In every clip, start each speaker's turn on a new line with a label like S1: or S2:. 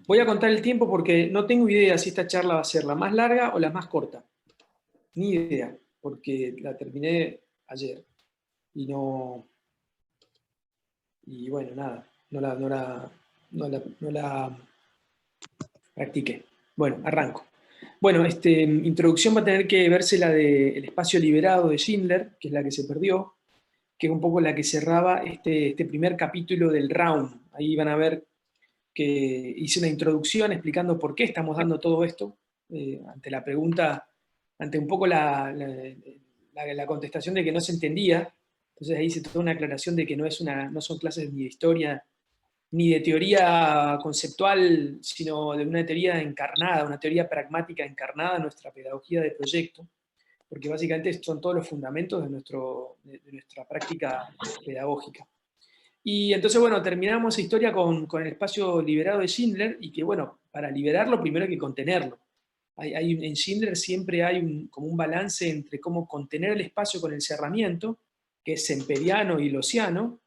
S1: Voy a contar el tiempo porque no tengo idea si esta charla va a ser la más larga o la más corta. Ni idea, porque la terminé ayer y no, y bueno, nada, no la practiqué. Bueno, arranco. Bueno, introducción va a tener que verse la del espacio liberado de Schindler, que es la que se perdió, que es un poco la que cerraba este primer capítulo del Round. Ahí van a ver que hice una introducción explicando por qué estamos dando todo esto, ante la pregunta, ante un poco la contestación de que no se entendía. Entonces ahí hice toda una aclaración de que no son clases ni de historia ni de teoría conceptual, sino de una teoría encarnada, una teoría pragmática encarnada en nuestra pedagogía de proyecto, porque básicamente son todos los fundamentos de nuestra práctica pedagógica. Y entonces, bueno, terminamos esa historia con el espacio liberado de Schindler, y que, bueno, para liberarlo primero hay que contenerlo. En Schindler siempre hay como un balance entre cómo contener el espacio con el cerramiento, que es semperiano y losiano,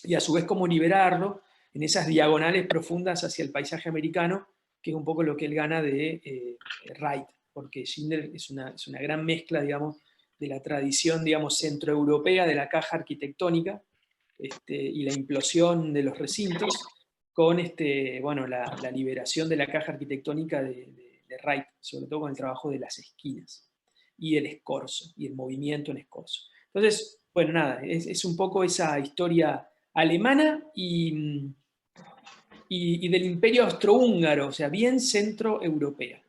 S1: y a su vez cómo liberarlo en esas diagonales profundas hacia el paisaje americano, que es un poco lo que él gana de Wright, porque Schindler es una gran mezcla, digamos, de la tradición, digamos, centroeuropea de la caja arquitectónica, y la implosión de los recintos, con bueno, la liberación de la caja arquitectónica de Wright, sobre todo con el trabajo de las esquinas, y el escorzo, y el movimiento en escorzo. Entonces, bueno, nada, es un poco esa historia alemana y del imperio austrohúngaro, o sea, bien centroeuropea,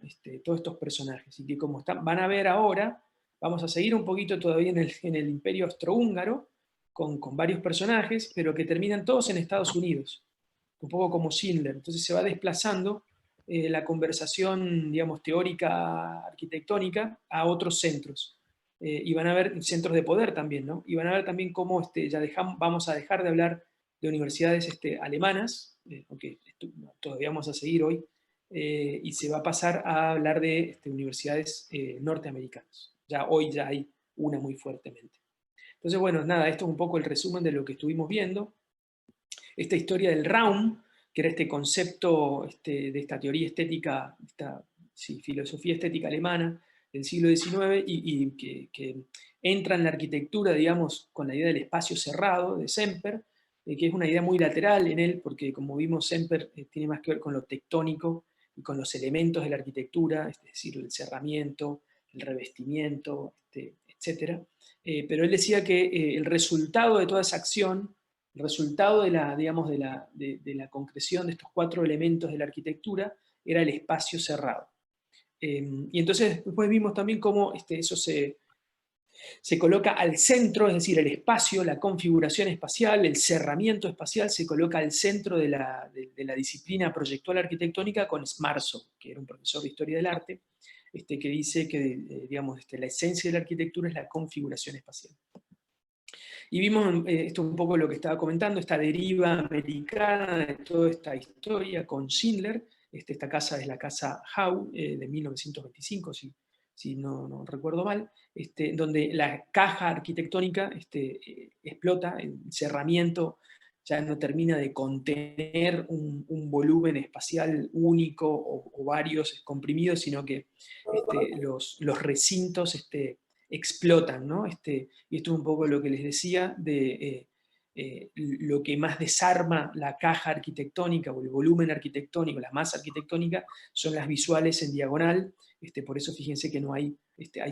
S1: todos estos personajes. Y que como van a ver ahora, vamos a seguir un poquito todavía en el imperio austrohúngaro, con varios personajes, pero que terminan todos en Estados Unidos, un poco como Schindler. Entonces se va desplazando la conversación, digamos, teórica arquitectónica a otros centros. Y van a haber centros de poder también, ¿no? Y van a ver también cómo vamos a dejar de hablar de universidades alemanas, aunque todavía vamos a seguir hoy, y se va a pasar a hablar de universidades norteamericanas. Hoy ya hay una muy fuertemente. Entonces, bueno, nada, esto es un poco el resumen de lo que estuvimos viendo. Esta historia del Raum, que era este concepto de esta teoría estética, esta filosofía estética alemana del siglo XIX, y que entra en la arquitectura, digamos, con la idea del espacio cerrado de Semper, que es una idea muy lateral en él, porque como vimos, Semper tiene más que ver con lo tectónico y con los elementos de la arquitectura, es decir, el cerramiento, el revestimiento, etc. Pero él decía que el resultado de toda esa acción, el resultado digamos, de la concreción de estos cuatro elementos de la arquitectura era el espacio cerrado. Y entonces después vimos también cómo eso se coloca al centro, es decir, el espacio, la configuración espacial, el cerramiento espacial se coloca al centro de la disciplina proyectual arquitectónica con Smarzo, que era un profesor de historia del arte, que dice que digamos, la esencia de la arquitectura es la configuración espacial. Y vimos esto un poco lo que estaba comentando, esta deriva americana de toda esta historia con Schindler. Esta casa es la casa Hau, de 1925, si no recuerdo mal, donde la caja arquitectónica explota, el cerramiento ya no termina de contener un volumen espacial único o varios comprimidos, sino que los recintos explotan, ¿no? Y esto es un poco lo que les decía de lo que más desarma la caja arquitectónica o el volumen arquitectónico, la masa arquitectónica, son las visuales en diagonal. Por eso fíjense que no hay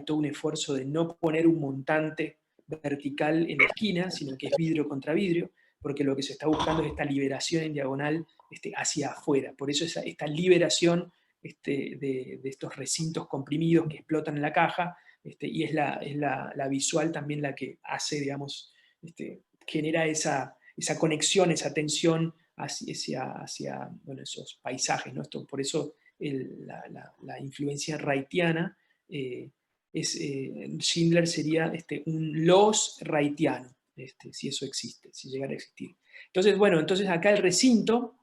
S1: todo un esfuerzo de no poner un montante vertical en la esquina, sino que es vidrio contra vidrio, porque lo que se está buscando es esta liberación en diagonal hacia afuera. Por eso esta liberación de estos recintos comprimidos que explotan en la caja, y es la visual también la que hace, digamos, genera esa conexión, esa tensión hacia bueno, esos paisajes, ¿no? Por eso la influencia wrightiana, Schindler sería un los wrightiano, si eso existe, si llegara a existir. Entonces, bueno, acá el recinto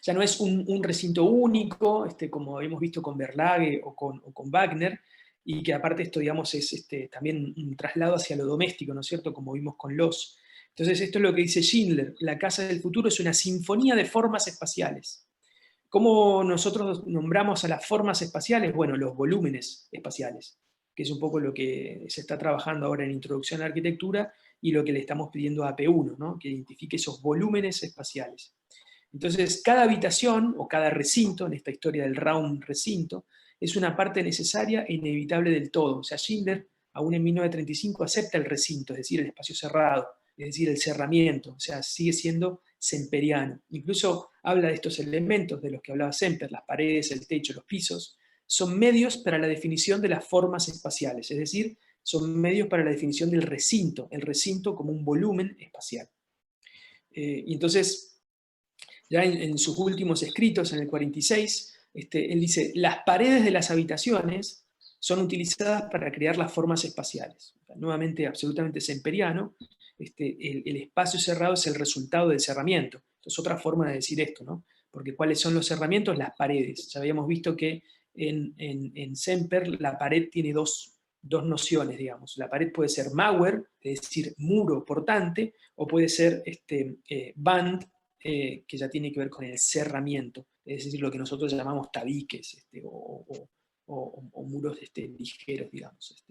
S1: ya no es un recinto único, como habíamos visto con Verlage o con Wagner, y que aparte esto, digamos, es también un traslado hacia lo doméstico, ¿no es cierto?, como vimos con Los. Entonces esto es lo que dice Schindler: la casa del futuro es una sinfonía de formas espaciales. ¿Cómo nosotros nombramos a las formas espaciales? Bueno, los volúmenes espaciales, que es un poco lo que se está trabajando ahora en Introducción a la Arquitectura y lo que le estamos pidiendo a P1, ¿no? Que identifique esos volúmenes espaciales. Entonces, cada habitación o cada recinto, en esta historia del round recinto, es una parte necesaria e inevitable del todo. O sea, Schindler, aún en 1935, acepta el recinto, es decir, el espacio cerrado, es decir, el cerramiento, o sea, sigue siendo semperiano. Incluso habla de estos elementos de los que hablaba Semper, las paredes, el techo, los pisos, son medios para la definición de las formas espaciales, es decir, son medios para la definición del recinto, el recinto como un volumen espacial. Y entonces, ya en sus últimos escritos, en el 46, él dice, las paredes de las habitaciones son utilizadas para crear las formas espaciales. O sea, nuevamente, absolutamente semperiano, el espacio cerrado es el resultado del cerramiento. Esto es otra forma de decir esto, ¿no? Porque ¿cuáles son los cerramientos? Las paredes. Ya habíamos visto que en Semper la pared tiene dos nociones, digamos. La pared puede ser Mauer, es decir, muro portante, o puede ser Wand, que ya tiene que ver con el cerramiento, es decir, lo que nosotros llamamos tabiques o muros ligeros, digamos.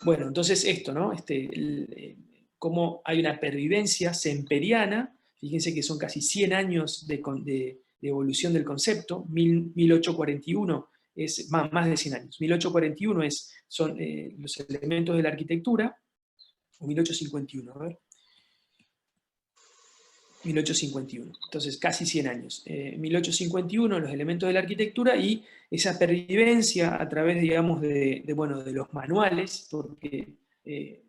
S1: Bueno, entonces esto, ¿no? Cómo hay una pervivencia semperiana, fíjense que son casi 100 años de evolución del concepto, 1841 es más de 100 años, 1841 son los elementos de la arquitectura, o 1851, a ver, 1851, entonces casi 100 años. 1851, los elementos de la arquitectura y esa pervivencia a través, digamos, bueno, de los manuales, porque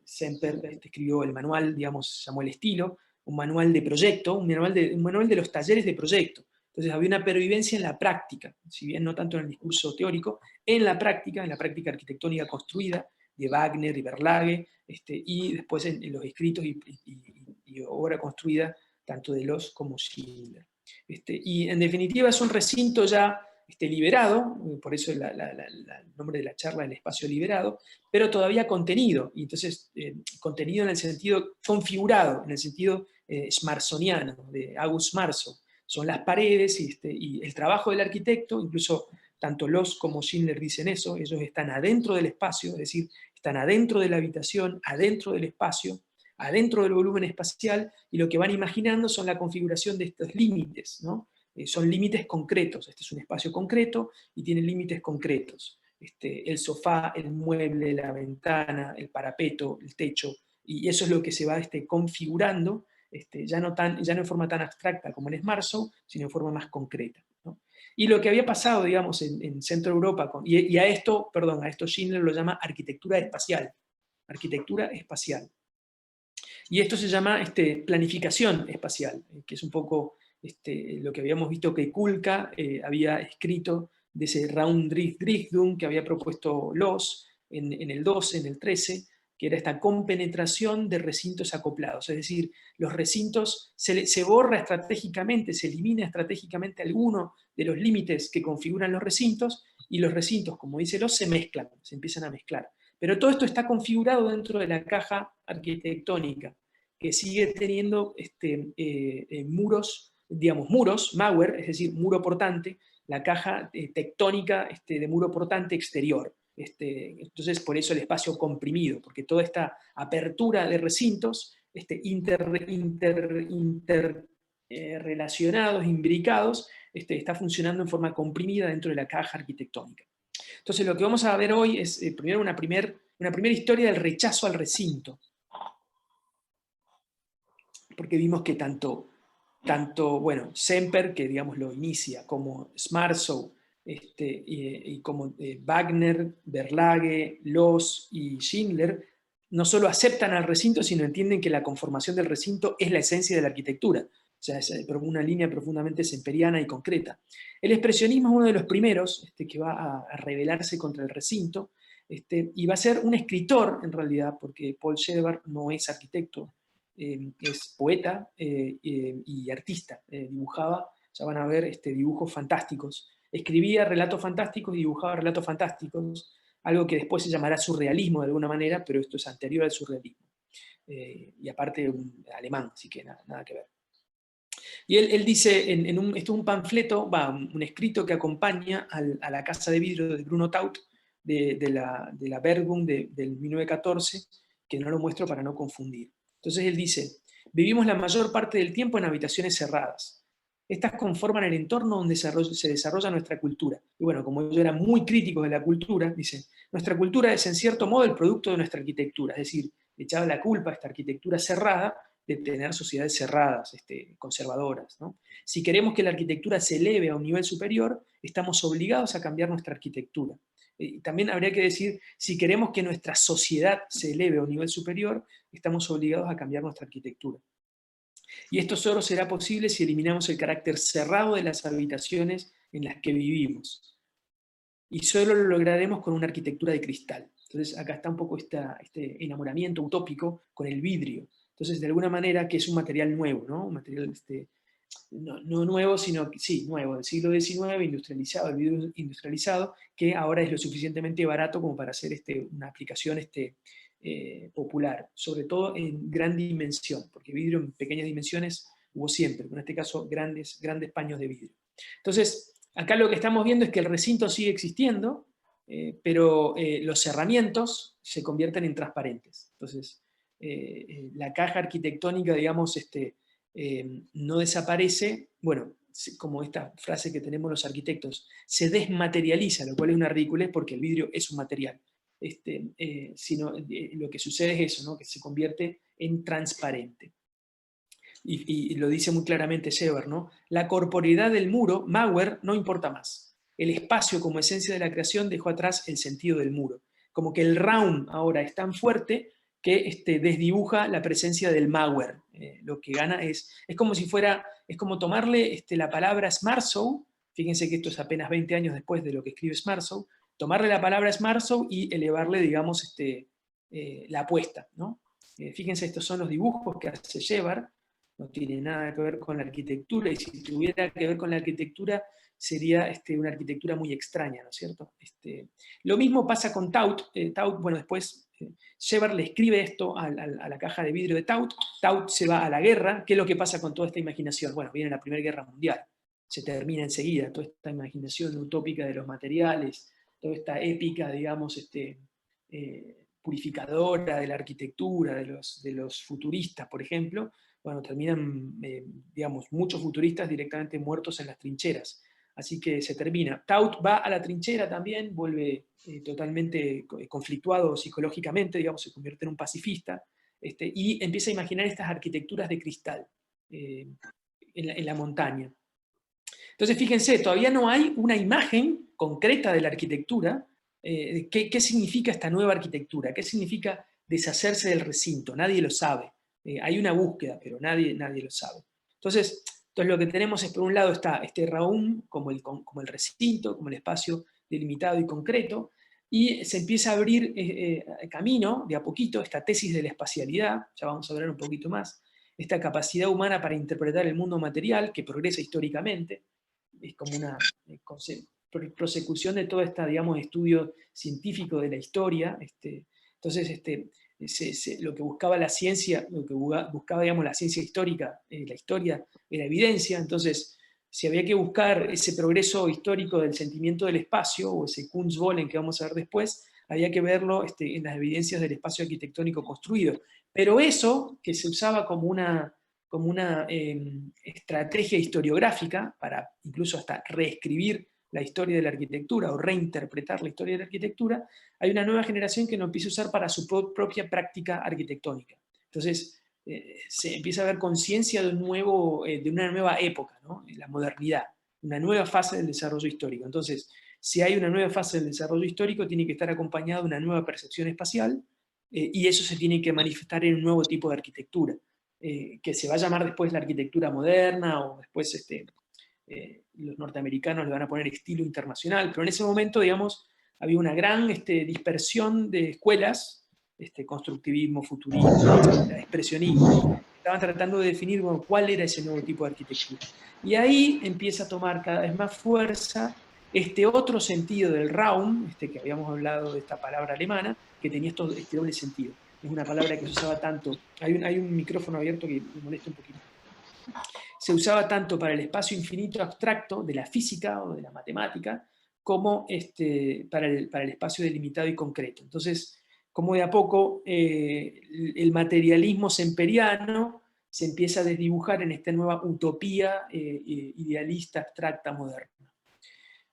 S1: Semper escribió el manual, digamos, se llamó El Estilo, un manual de proyecto, un manual de los talleres de proyecto. Entonces había una pervivencia en la práctica, si bien no tanto en el discurso teórico, en la práctica arquitectónica construida, de Wagner y Berlage, y después en los escritos y obra construida tanto de Los como Schindler. Y en definitiva es un recinto ya liberado, por eso el nombre de la charla, el espacio liberado, pero todavía contenido, y entonces contenido en el sentido configurado, en el sentido schmarsoniano, de August Marso. Son las paredes y el trabajo del arquitecto, incluso tanto Los como Schindler dicen eso, ellos están adentro del espacio, es decir, están adentro de la habitación, adentro del espacio, adentro del volumen espacial, y lo que van imaginando son la configuración de estos límites, ¿no? Son límites concretos, este es un espacio concreto y tiene límites concretos. El sofá, el mueble, la ventana, el parapeto, el techo, y eso es lo que se va configurando, ya no en forma tan abstracta como en Smarso, sino en forma más concreta, ¿no? Y lo que había pasado, digamos, en Centro Europa, y a esto Schindler lo llama arquitectura espacial. Arquitectura espacial. Y esto se llama planificación espacial, que es un poco lo que habíamos visto que Kuhlke había escrito de ese Raumdrichtung que había propuesto Loos en el 12, en el 13, que era esta compenetración de recintos acoplados. Es decir, los recintos se borra estratégicamente, se elimina estratégicamente alguno de los límites que configuran los recintos, y los recintos, como dice Loos, se mezclan, se empiezan a mezclar. Pero todo esto está configurado dentro de la caja arquitectónica, que sigue teniendo muros, digamos, muros, Mauer, es decir, muro portante, la caja tectónica de muro portante exterior. Entonces, por eso el espacio comprimido, porque toda esta apertura de recintos relacionados, imbricados, está funcionando en forma comprimida dentro de la caja arquitectónica. Entonces, lo que vamos a ver hoy es primero una primera historia del rechazo al recinto, porque vimos que tanto bueno, Semper, que digamos lo inicia, como Smarso, y como Wagner, Berlage, Loos y Schindler, no solo aceptan al recinto, sino entienden que la conformación del recinto es la esencia de la arquitectura. O sea, es una línea profundamente semperiana y concreta. El expresionismo es uno de los primeros que va a rebelarse contra el recinto, y va a ser un escritor, en realidad, porque Paul Schedewar no es arquitecto, es poeta y artista. Dibujaba, ya van a ver, dibujos fantásticos. Escribía relatos fantásticos y dibujaba relatos fantásticos, algo que después se llamará surrealismo de alguna manera, pero esto es anterior al surrealismo. Y aparte un alemán, así que nada que ver. Y él dice, esto es un panfleto, un escrito que acompaña a la Casa de Vidrio de Bruno Taut, de la Bergum del 1914, que no lo muestro para no confundir. Entonces él dice, vivimos la mayor parte del tiempo en habitaciones cerradas. Estas conforman el entorno donde se desarrolla nuestra cultura. Y bueno, como yo era muy crítico de la cultura, dice, nuestra cultura es en cierto modo el producto de nuestra arquitectura, es decir, le echaba la culpa a esta arquitectura cerrada de tener sociedades cerradas, conservadoras, ¿no? Si queremos que la arquitectura se eleve a un nivel superior, estamos obligados a cambiar nuestra arquitectura. También habría que decir, si queremos que nuestra sociedad se eleve a un nivel superior, estamos obligados a cambiar nuestra arquitectura. Y esto solo será posible si eliminamos el carácter cerrado de las habitaciones en las que vivimos. Y solo lo lograremos con una arquitectura de cristal. Entonces acá está un poco este enamoramiento utópico con el vidrio. Entonces, de alguna manera, que es un material nuevo, ¿no? Un material no nuevo, sino sí, nuevo, del siglo XIX, industrializado, el vidrio industrializado, que ahora es lo suficientemente barato como para hacer una aplicación popular, sobre todo en gran dimensión, porque vidrio en pequeñas dimensiones hubo siempre, pero en este caso grandes paños de vidrio. Entonces, acá lo que estamos viendo es que el recinto sigue existiendo, pero los cerramientos se convierten en transparentes. Entonces, la caja arquitectónica, digamos, no desaparece, bueno, como esta frase que tenemos los arquitectos, se desmaterializa, lo cual es una ridiculez porque el vidrio es un material. Sino lo que sucede es eso, ¿no? Que se convierte en transparente. Y lo dice muy claramente Shebar, ¿no? La corporeidad del muro, Mauer, no importa más. El espacio como esencia de la creación dejó atrás el sentido del muro. Como que el Raum ahora es tan fuerte que desdibuja la presencia del Mauer. Lo que gana es como si fuera, es como tomarle la palabra Smartsow, fíjense que esto es apenas 20 años después de lo que escribe Smartsow, tomarle la palabra Smartsow y elevarle, digamos, la apuesta, ¿no? Fíjense, estos son los dibujos que hace Shebar, no tiene nada que ver con la arquitectura, y si tuviera que ver con la arquitectura, sería una arquitectura muy extraña, ¿no es cierto? Lo mismo pasa con Taut. Taut, bueno, después Shebar le escribe esto a la caja de vidrio de Taut. Taut se va a la guerra. ¿Qué es lo que pasa con toda esta imaginación? Bueno, viene la Primera Guerra Mundial, se termina enseguida, toda esta imaginación utópica de los materiales, toda esta épica, digamos, purificadora de la arquitectura, de los futuristas, por ejemplo, bueno, terminan, digamos, muchos futuristas directamente muertos en las trincheras. Así que se termina. Taut va a la trinchera también, vuelve totalmente conflictuado psicológicamente, digamos, se convierte en un pacifista, y empieza a imaginar estas arquitecturas de cristal en la montaña. Entonces, fíjense, todavía no hay una imagen concreta de la arquitectura. ¿Qué significa esta nueva arquitectura? ¿Qué significa deshacerse del recinto? Nadie lo sabe. Hay una búsqueda, pero nadie lo sabe. Entonces lo que tenemos es, por un lado, está este Raum como el recinto, como el espacio delimitado y concreto, y se empieza a abrir camino, de a poquito, esta tesis de la espacialidad, ya vamos a hablar un poquito más, esta capacidad humana para interpretar el mundo material, que progresa históricamente, es como una prosecución de todo este, digamos, estudio científico de la historia. Entonces, lo que buscaba la ciencia, lo que buscaba, digamos, la ciencia histórica, la historia, era evidencia. Entonces, si había que buscar ese progreso histórico del sentimiento del espacio, o ese Kunstwollen que vamos a ver después, había que verlo en las evidencias del espacio arquitectónico construido. Pero eso, que se usaba como una estrategia historiográfica, para incluso hasta reescribir la historia de la arquitectura o reinterpretar la historia de la arquitectura, hay una nueva generación que lo empieza a usar para su propia práctica arquitectónica. Entonces, se empieza a ver conciencia de una nueva época, ¿no? La modernidad, una nueva fase del desarrollo histórico. Entonces, si hay una nueva fase del desarrollo histórico, tiene que estar acompañada de una nueva percepción espacial, y eso se tiene que manifestar en un nuevo tipo de arquitectura, que se va a llamar después la arquitectura moderna, o después los norteamericanos le van a poner estilo internacional, pero en ese momento, digamos, había una gran dispersión de escuelas, constructivismo, futurismo, expresionismo, estaban tratando de definir, bueno, cuál era ese nuevo tipo de arquitectura. Y ahí empieza a tomar cada vez más fuerza este otro sentido del Raum, que habíamos hablado de esta palabra alemana, que tenía este doble sentido. Es una palabra que se usaba tanto. Hay un micrófono abierto que me molesta un poquito. se usaba tanto para el espacio infinito abstracto de la física o de la matemática, como para el espacio delimitado y concreto. Entonces, como de a poco el materialismo semperiano se empieza a desdibujar en esta nueva utopía idealista, abstracta, moderna.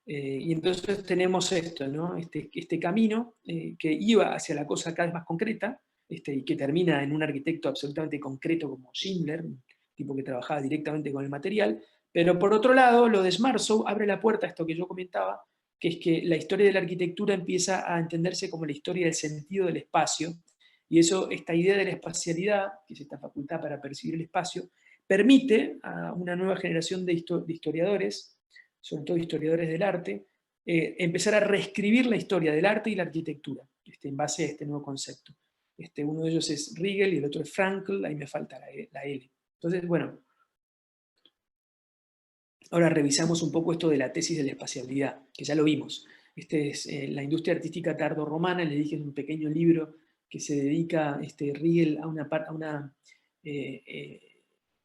S1: Y entonces tenemos esto, ¿no? Este camino que iba hacia la cosa cada vez más concreta, y que termina en un arquitecto absolutamente concreto como Schindler, un tipo que trabajaba directamente con el material, pero por otro lado, lo de Schmarzow abre la puerta a esto que yo comentaba, que es que la historia de la arquitectura empieza a entenderse como la historia del sentido del espacio, y eso, esta idea de la espacialidad, que es esta facultad para percibir el espacio, permite a una nueva generación de historiadores, sobre todo historiadores del arte, empezar a reescribir la historia del arte y la arquitectura, en base a este nuevo concepto. Uno de ellos es Riegel y el otro es Frankl, ahí me falta la L. Entonces, bueno, ahora revisamos un poco esto de la tesis de la espacialidad, que ya lo vimos. Es la industria artística tardorromana, le dije, es un pequeño libro que se dedica Riegel a una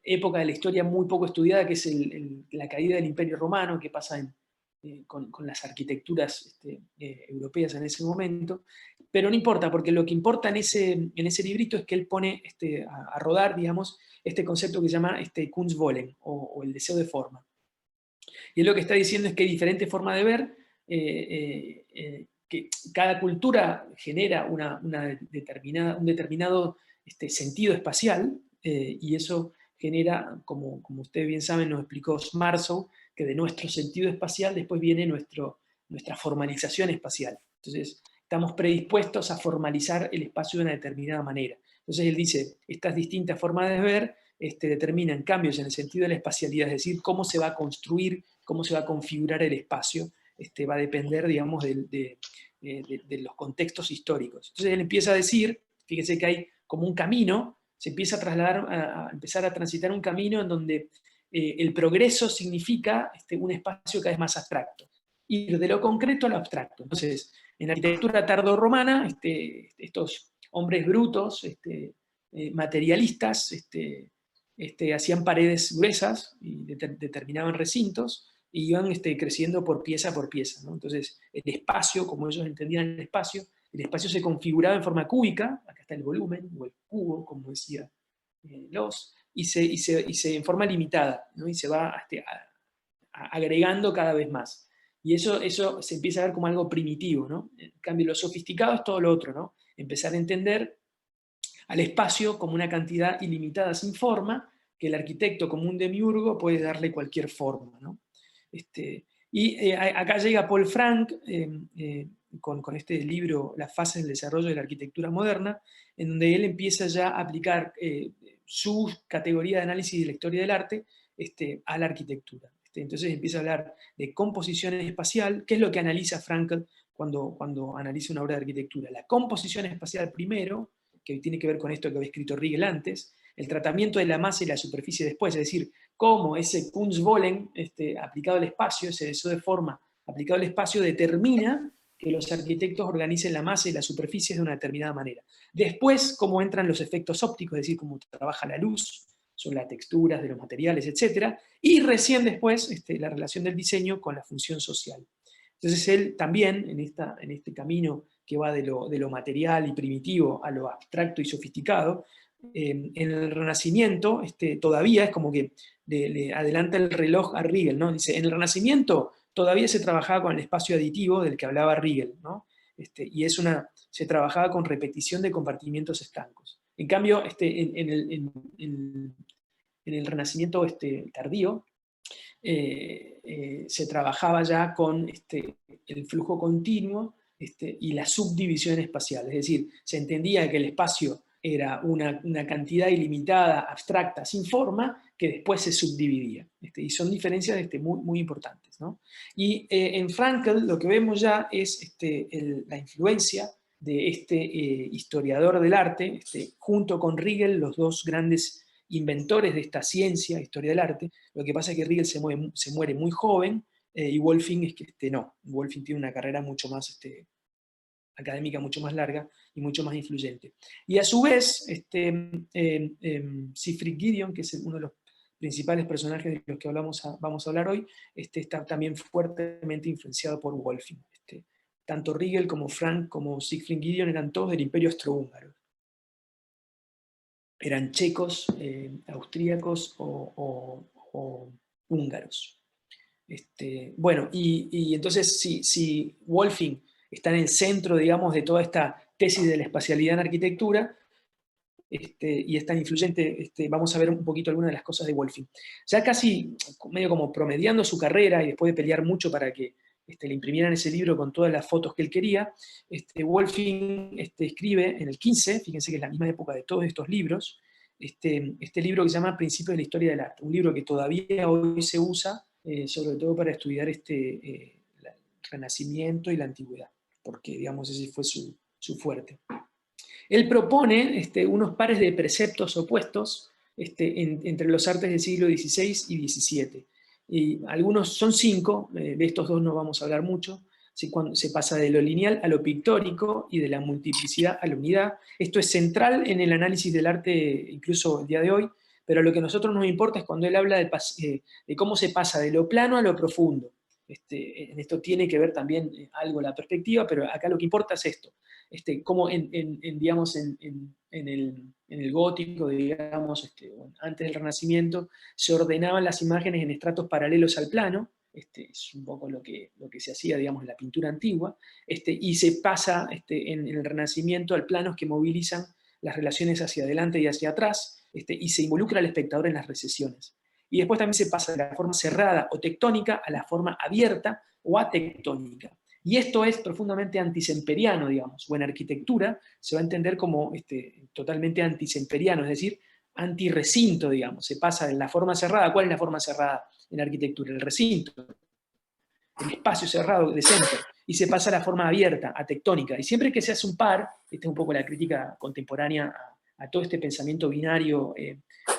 S1: época de la historia muy poco estudiada, que es la caída del Imperio Romano, que pasa con las arquitecturas europeas en ese momento, pero no importa, porque lo que importa en ese librito es que él pone a rodar, digamos, este concepto que se llama Kunstwollen, o el deseo de forma. Y él lo que está diciendo es que hay diferentes formas de ver, que cada cultura genera un determinado sentido espacial, y eso genera, como ustedes bien saben, nos explicó Schmarzow, que de nuestro sentido espacial después viene nuestra formalización espacial. Entonces, estamos predispuestos a formalizar el espacio de una determinada manera. Entonces él dice, estas distintas formas de ver determinan cambios en el sentido de la espacialidad, es decir, cómo se va a construir, cómo se va a configurar el espacio, va a depender, digamos, de los contextos históricos. Entonces él empieza a decir, fíjense que hay como un camino, se empieza a trasladar, a empezar a transitar un camino en donde el progreso significa un espacio cada vez más abstracto, ir de lo concreto a lo abstracto. Entonces, en la arquitectura tardorromana, estos hombres brutos, materialistas, hacían paredes gruesas y determinaban recintos y iban creciendo por pieza, ¿no? Entonces, el espacio, como ellos entendían el espacio se configuraba en forma cúbica, acá está el volumen, o el cubo, como decía y se en forma limitada, ¿no? Y se va agregando cada vez más. Y eso se empieza a ver como algo primitivo, ¿no? En cambio, lo sofisticado es todo lo otro, ¿no? Empezar a entender al espacio como una cantidad ilimitada sin forma, que el arquitecto como un demiurgo puede darle cualquier forma, ¿no? Acá llega Paul Frank con este libro Las fases del desarrollo de la arquitectura moderna, en donde él empieza ya a aplicar su categoría de análisis de la historia del arte a la arquitectura. Entonces empieza a hablar de composición espacial, que es lo que analiza Frankl cuando analiza una obra de arquitectura. La composición espacial primero, que tiene que ver con esto que había escrito Riegel antes, el tratamiento de la masa y la superficie después, es decir, cómo ese Kunstwollen aplicado al espacio, ese deseo de forma aplicado al espacio, determina que los arquitectos organicen la masa y las superficies de una determinada manera. Después, cómo entran los efectos ópticos, es decir, cómo trabaja la luz, son las texturas de los materiales, etc. Y recién después, la relación del diseño con la función social. Entonces él también, en este camino que va de lo material y primitivo a lo abstracto y sofisticado, en el Renacimiento todavía es como que le adelanta el reloj a Riegel, ¿no? Dice, en el Renacimiento todavía se trabajaba con el espacio aditivo del que hablaba Riegel, ¿no? Y se trabajaba con repetición de compartimientos estancos. En cambio, en el Renacimiento tardío, se trabajaba ya con el flujo continuo y la subdivisión espacial. Es decir, se entendía que el espacio era una cantidad ilimitada, abstracta, sin forma, que después se subdividía. Y son diferencias muy, muy importantes, ¿no? Y en Frankl lo que vemos ya es la influencia de este historiador del arte, junto con Riegel, los dos grandes inventores de esta ciencia, historia del arte. Lo que pasa es que Riegel se muere muy joven, y Wolfing es que no. Wolfing tiene una carrera mucho más académica, mucho más larga y mucho más influyente. Y a su vez, Siegfried Giedion, que es uno de los principales personajes de los que vamos a hablar hoy, está también fuertemente influenciado por Wolfing. Tanto Riegel como Frank como Siegfried Gideon eran todos del Imperio Austrohúngaro. Eran checos, austríacos o húngaros. Bueno, y entonces si Wolfing está en el centro, digamos, de toda esta tesis de la espacialidad en arquitectura, y es tan influyente, vamos a ver un poquito algunas de las cosas de Wolfing. Ya casi medio como promediando su carrera, y después de pelear mucho para que le imprimieran ese libro con todas las fotos que él quería, Wolfing escribe en el 15, fíjense que es la misma época de todos estos libros, este libro que se llama Principios de la Historia del Arte, un libro que todavía hoy se usa, sobre todo para estudiar el Renacimiento y la Antigüedad, porque digamos ese fue su fuerte. Él propone unos pares de preceptos opuestos entre los artes del siglo XVI y XVII. Y algunos son 5, de estos 2 no vamos a hablar mucho. Se pasa de lo lineal a lo pictórico y de la multiplicidad a la unidad. Esto es central en el análisis del arte, incluso el día de hoy, pero lo que a nosotros nos importa es cuando él habla de cómo se pasa de lo plano a lo profundo. En esto tiene que ver también algo la perspectiva, pero acá lo que importa es esto. Cómo digamos, en el gótico, digamos, antes del Renacimiento, se ordenaban las imágenes en estratos paralelos al plano, es un poco lo que se hacía, digamos, en la pintura antigua, y se pasa en el Renacimiento al planos que movilizan las relaciones hacia adelante y hacia atrás, y se involucra al espectador en las recesiones. Y después también se pasa de la forma cerrada o tectónica a la forma abierta o atectónica. Y esto es profundamente antisemperiano, digamos, o en arquitectura se va a entender como totalmente antisemperiano, es decir, antirrecinto, digamos. Se pasa de la forma cerrada. ¿Cuál es la forma cerrada en arquitectura? El recinto, el espacio cerrado de centro. Y se pasa a la forma abierta, atectónica. Y siempre que se hace un par, esta es un poco la crítica contemporánea a todo este pensamiento binario,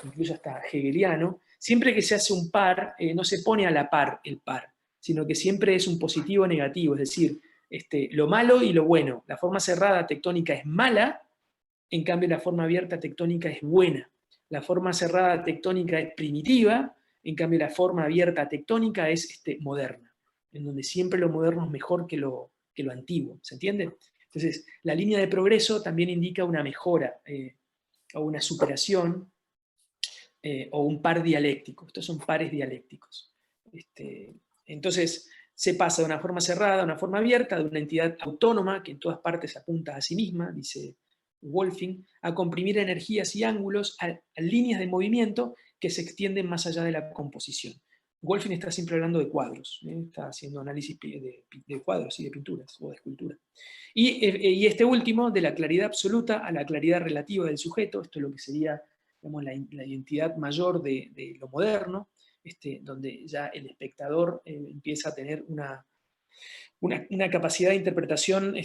S1: incluso hasta hegeliano, siempre que se hace un par, no se pone a la par el par, sino que siempre es un positivo o negativo, es decir, lo malo y lo bueno. La forma cerrada tectónica es mala, en cambio la forma abierta tectónica es buena. La forma cerrada tectónica es primitiva, en cambio la forma abierta tectónica es moderna, en donde siempre lo moderno es mejor que lo antiguo, ¿se entiende? Entonces, la línea de progreso también indica una mejora o una superación o un par dialéctico. Estos son pares dialécticos. Entonces, se pasa de una forma cerrada a una forma abierta, de una entidad autónoma que en todas partes apunta a sí misma, dice Wolfing, a comprimir energías y ángulos a líneas de movimiento que se extienden más allá de la composición. Wolfing está siempre hablando de cuadros, está haciendo análisis de cuadros y de pinturas o de escultura. Y este último, de la claridad absoluta a la claridad relativa del sujeto, esto es lo que sería, digamos, la identidad mayor de lo moderno, donde ya el espectador empieza a tener una capacidad de interpretación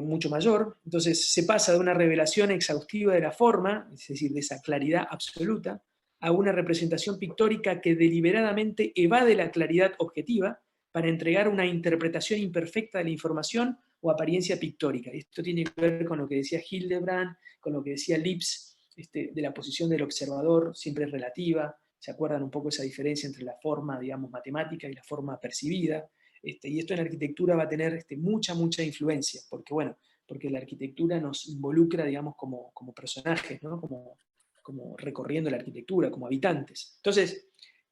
S1: mucho mayor. Entonces se pasa de una revelación exhaustiva de la forma, es decir, de esa claridad absoluta, a una representación pictórica que deliberadamente evade la claridad objetiva para entregar una interpretación imperfecta de la información o apariencia pictórica. Y esto tiene que ver con lo que decía Hildebrand, con lo que decía Lipps, de la posición del observador, siempre relativa. ¿Se acuerdan un poco esa diferencia entre la forma, digamos, matemática y la forma percibida? Y esto en la arquitectura va a tener mucha influencia, porque bueno, porque la arquitectura nos involucra, digamos, como personajes, ¿no? como recorriendo la arquitectura, como habitantes. Entonces,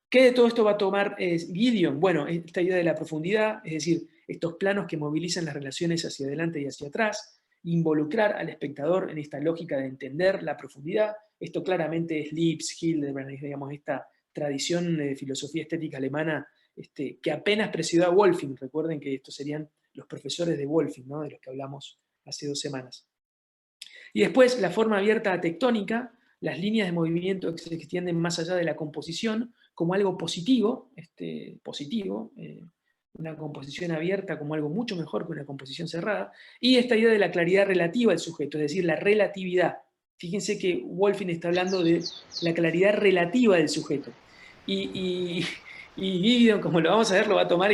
S1: ¿qué de todo esto va a tomar Gideon? Bueno, esta idea de la profundidad, es decir, estos planos que movilizan las relaciones hacia adelante y hacia atrás, involucrar al espectador en esta lógica de entender la profundidad. Esto claramente es Lipps, Hildebrand, digamos, esta tradición de filosofía estética alemana que apenas presidió a Wolfing. Recuerden que estos serían los profesores de Wolfing, ¿no? De los que hablamos hace 2 semanas. Y después la forma abierta tectónica, las líneas de movimiento que se extienden más allá de la composición, como algo positivo, una composición abierta como algo mucho mejor que una composición cerrada, y esta idea de la claridad relativa del sujeto, es decir, la relatividad. Fíjense que Wolfing está hablando de la claridad relativa del sujeto. Y Y Guido, como lo vamos a ver, lo va a tomar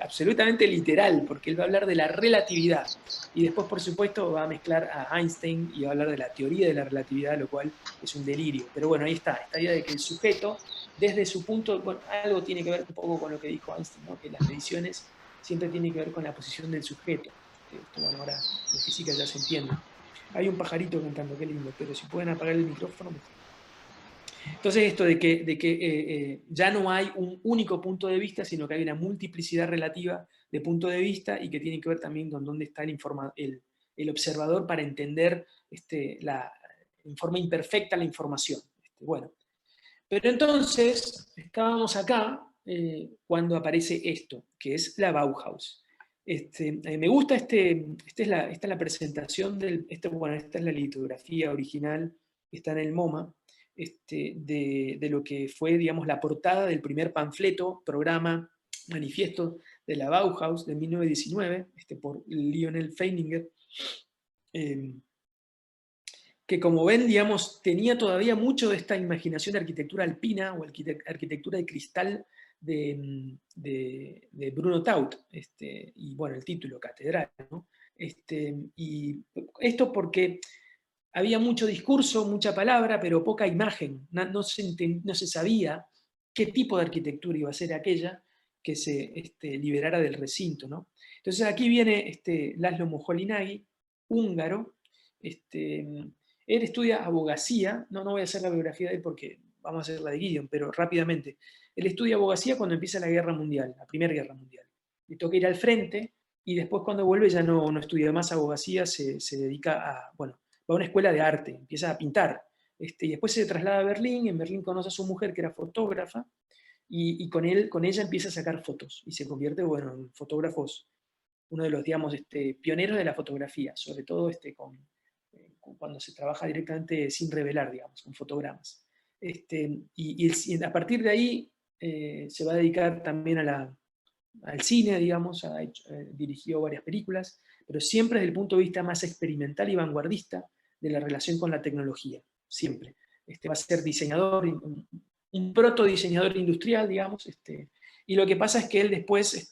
S1: absolutamente literal, porque él va a hablar de la relatividad. Y después, por supuesto, va a mezclar a Einstein y va a hablar de la teoría de la relatividad, lo cual es un delirio. Pero bueno, ahí está, esta idea de que el sujeto, desde su punto, bueno, algo tiene que ver un poco con lo que dijo Einstein, ¿no? Que las mediciones siempre tienen que ver con la posición del sujeto. Esto, bueno, ahora en física ya se entiende. Hay un pajarito cantando, qué lindo, pero si pueden apagar el micrófono, mejor. Entonces esto de que ya no hay un único punto de vista, sino que hay una multiplicidad relativa de puntos de vista y que tiene que ver también con dónde está el observador para entender en forma imperfecta la información. Bueno, pero entonces estábamos acá cuando aparece esto, que es la Bauhaus. Me gusta, esta es la presentación bueno, esta es la litografía original que está en el MoMA, de lo que fue, digamos, la portada del primer panfleto, programa, manifiesto de la Bauhaus de 1919, por Lionel Feininger, que como ven, digamos, tenía todavía mucho de esta imaginación de arquitectura alpina o arquitectura de cristal de Bruno Taut, y bueno, el título, Catedral, ¿no? Y esto porque había mucho discurso, mucha palabra, pero poca imagen. No se sabía qué tipo de arquitectura iba a ser aquella que se liberara del recinto, ¿no? Entonces aquí viene Laszlo Moholy-Nagy, húngaro. Él estudia abogacía, no voy a hacer la biografía de él porque vamos a hacer la de Gideon, pero rápidamente. Él estudia abogacía cuando empieza la Guerra Mundial, la Primera Guerra Mundial. Le toca ir al frente y después cuando vuelve ya no estudia más abogacía, se dedica a, bueno, va a una escuela de arte, empieza a pintar. Y después se traslada a Berlín, en Berlín conoce a su mujer que era fotógrafa, y con ella empieza a sacar fotos, y se convierte, bueno, en fotógrafos, uno de los, digamos, pioneros de la fotografía, sobre todo cuando se trabaja directamente sin revelar, digamos, con fotogramas. Y a partir de ahí se va a dedicar también al cine, digamos, dirigió varias películas, pero siempre desde el punto de vista más experimental y vanguardista de la relación con la tecnología, siempre. Va a ser diseñador, un protodiseñador industrial, digamos, y lo que pasa es que él después,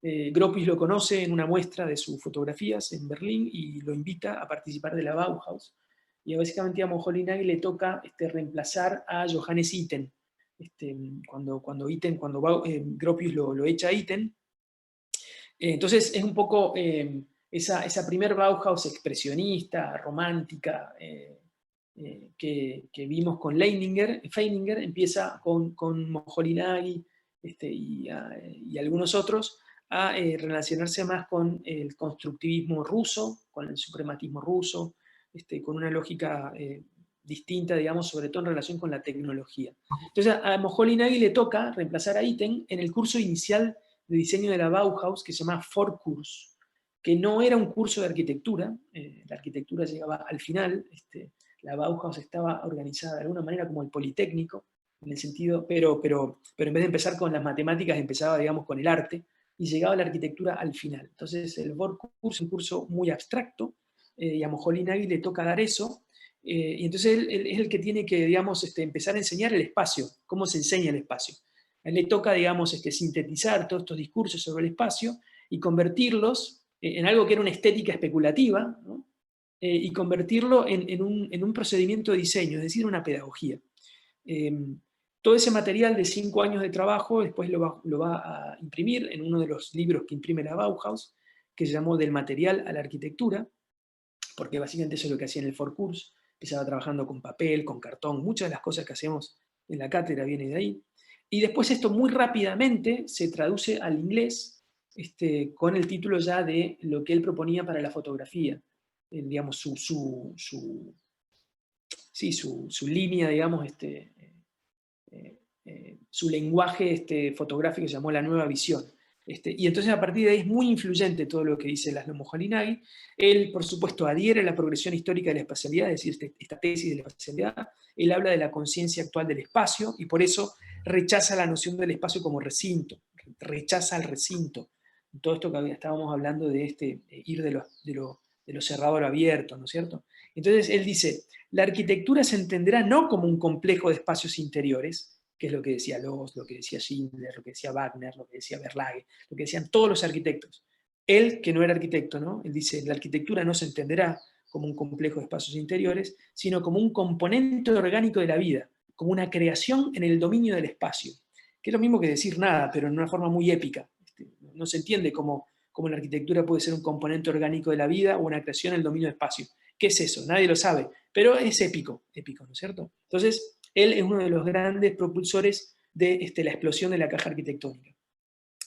S1: Gropius lo conoce en una muestra de sus fotografías en Berlín y lo invita a participar de la Bauhaus, y básicamente a Moholy-Nagy le toca reemplazar a Johannes Itten, cuando Gropius lo echa a Itten. Entonces es un poco esa primer Bauhaus expresionista, romántica, que vimos con Feininger empieza con Moholy-Nagy y algunos otros a relacionarse más con el constructivismo ruso, con el suprematismo ruso, con una lógica distinta, digamos, sobre todo en relación con la tecnología. Entonces a Moholy-Nagy le toca reemplazar a Itten en el curso inicial de diseño de la Bauhaus, que se llama Vorkurs, que no era un curso de arquitectura, la arquitectura llegaba al final, la Bauhaus estaba organizada de alguna manera como el Politécnico, en el sentido, pero en vez de empezar con las matemáticas, empezaba, digamos, con el arte, y llegaba la arquitectura al final. Entonces el Vorkurs es un curso muy abstracto, y a Moholy-Nagy le toca dar eso, y entonces él es el que tiene que, digamos, empezar a enseñar el espacio, cómo se enseña el espacio. A él le toca, digamos, sintetizar todos estos discursos sobre el espacio y convertirlos en algo que era una estética especulativa, ¿no? Y convertirlo en un procedimiento de diseño, es decir, una pedagogía. Todo ese material de 5 años de trabajo después lo va a imprimir en uno de los libros que imprime la Bauhaus, que se llamó Del material a la arquitectura, porque básicamente eso es lo que hacía en el Vorkurs, empezaba trabajando con papel, con cartón, muchas de las cosas que hacemos en la cátedra vienen de ahí. Y después esto muy rápidamente se traduce al inglés con el título ya de lo que él proponía para la fotografía, digamos, su línea, digamos, su lenguaje fotográfico se llamó La Nueva Visión. Y entonces a partir de ahí es muy influyente todo lo que dice Laszlo Moholy-Nagy. Él, por supuesto, adhiere a la progresión histórica de la espacialidad, es decir, esta tesis de la espacialidad. Él habla de la conciencia actual del espacio y por eso rechaza la noción del espacio como recinto, rechaza al recinto. Todo esto que estábamos hablando de ir de lo cerrado a lo abierto, ¿no es cierto? Entonces él dice, la arquitectura se entenderá no como un complejo de espacios interiores, que es lo que decía Loos, lo que decía Schindler, lo que decía Wagner, lo que decía Verlague, lo que decían todos los arquitectos. Él, que no era arquitecto, ¿no? Él dice, la arquitectura no se entenderá como un complejo de espacios interiores, sino como un componente orgánico de la vida, como una creación en el dominio del espacio, que es lo mismo que decir nada, pero en una forma muy épica. No se entiende cómo la arquitectura puede ser un componente orgánico de la vida o una creación en el dominio del espacio. ¿Qué es eso? Nadie lo sabe, pero es épico, ¿no es cierto? Entonces, él es uno de los grandes propulsores de la explosión de la caja arquitectónica.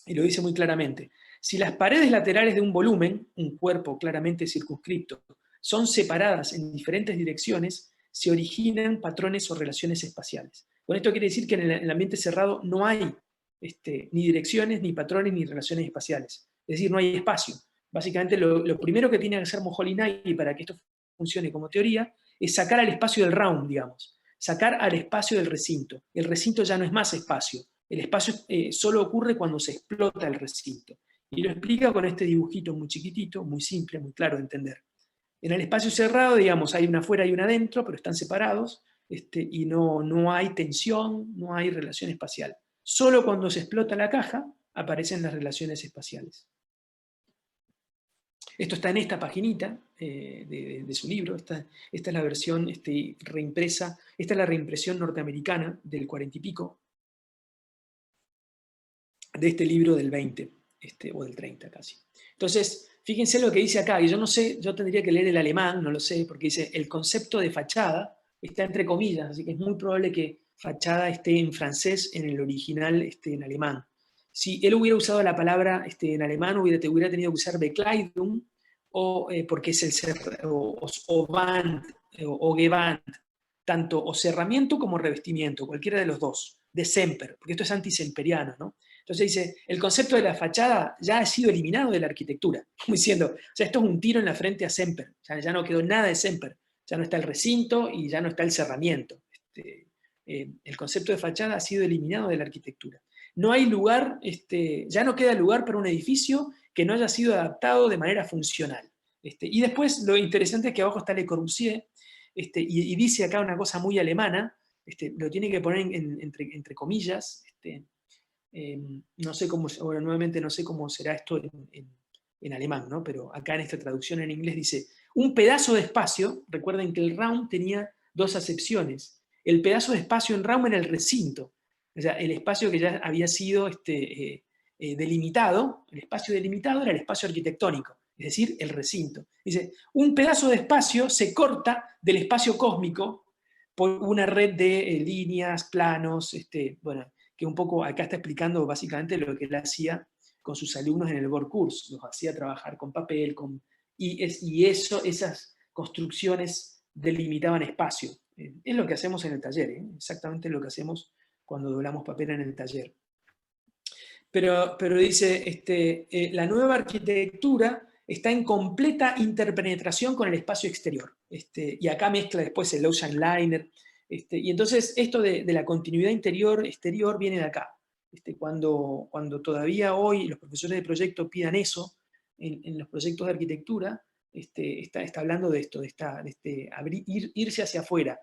S1: Y lo dice muy claramente. Si las paredes laterales de un volumen, un cuerpo claramente circunscripto, son separadas en diferentes direcciones, se originan patrones o relaciones espaciales. Con esto quiere decir que en el ambiente cerrado no hay ni direcciones, ni patrones, ni relaciones espaciales. Es decir, no hay espacio. Básicamente lo primero que tiene que hacer Moholy-Nagy para que esto funcione como teoría es sacar al espacio del round, digamos. Sacar al espacio del recinto. El recinto ya no es más espacio. El espacio solo ocurre cuando se explota el recinto. Y lo explica con este dibujito muy chiquitito, muy simple, muy claro de entender. En el espacio cerrado, digamos, hay una afuera y una adentro, pero están separados, y no hay tensión, no hay relación espacial. Solo cuando se explota la caja aparecen las relaciones espaciales. Esto está en esta paginita de su libro, esta es la versión reimpresa, esta es la reimpresión norteamericana del 40 y pico, de este libro del 20, o del 30 casi. Entonces, fíjense lo que dice acá, y yo no sé, yo tendría que leer el alemán, no lo sé, porque dice, el concepto de fachada está entre comillas, así que es muy probable que fachada esté en francés en el original en alemán. Si él hubiera usado la palabra en alemán, hubiera tenido que usar Bekleidung, porque es el o Wand, o Gewand, tanto o cerramiento como revestimiento, cualquiera de los dos, de Semper, porque esto es antisemperiano, ¿no? Entonces dice, el concepto de la fachada ya ha sido eliminado de la arquitectura, como diciendo, o sea, esto es un tiro en la frente a Semper, ya no quedó nada de Semper, ya no está el recinto y ya no está el cerramiento. El concepto de fachada ha sido eliminado de la arquitectura. No hay lugar, ya no queda lugar para un edificio que no haya sido adaptado de manera funcional. Y después lo interesante es que abajo está Le Corbusier, y dice acá una cosa muy alemana, lo tiene que poner entre comillas, no sé cómo, ahora nuevamente no sé cómo será esto en alemán, ¿no? Pero acá en esta traducción en inglés dice, un pedazo de espacio, recuerden que el Raum tenía dos acepciones, el pedazo de espacio en Raum era el recinto, o sea, el espacio que ya había sido delimitado, el espacio delimitado era el espacio arquitectónico, es decir, el recinto. Dice, un pedazo de espacio se corta del espacio cósmico por una red de líneas, planos, bueno, que un poco acá está explicando básicamente lo que él hacía con sus alumnos en el Gorkurs, los hacía trabajar con papel, esas construcciones delimitaban espacio. Es lo que hacemos en el taller, exactamente lo que hacemos cuando doblamos papel en el taller. Pero dice, la nueva arquitectura está en completa interpenetración con el espacio exterior. Y acá mezcla después el Ocean Liner. Y entonces esto de la continuidad interior-exterior viene de acá. Cuando todavía hoy los profesores de proyecto pidan eso en los proyectos de arquitectura, está hablando de esto, irse hacia afuera,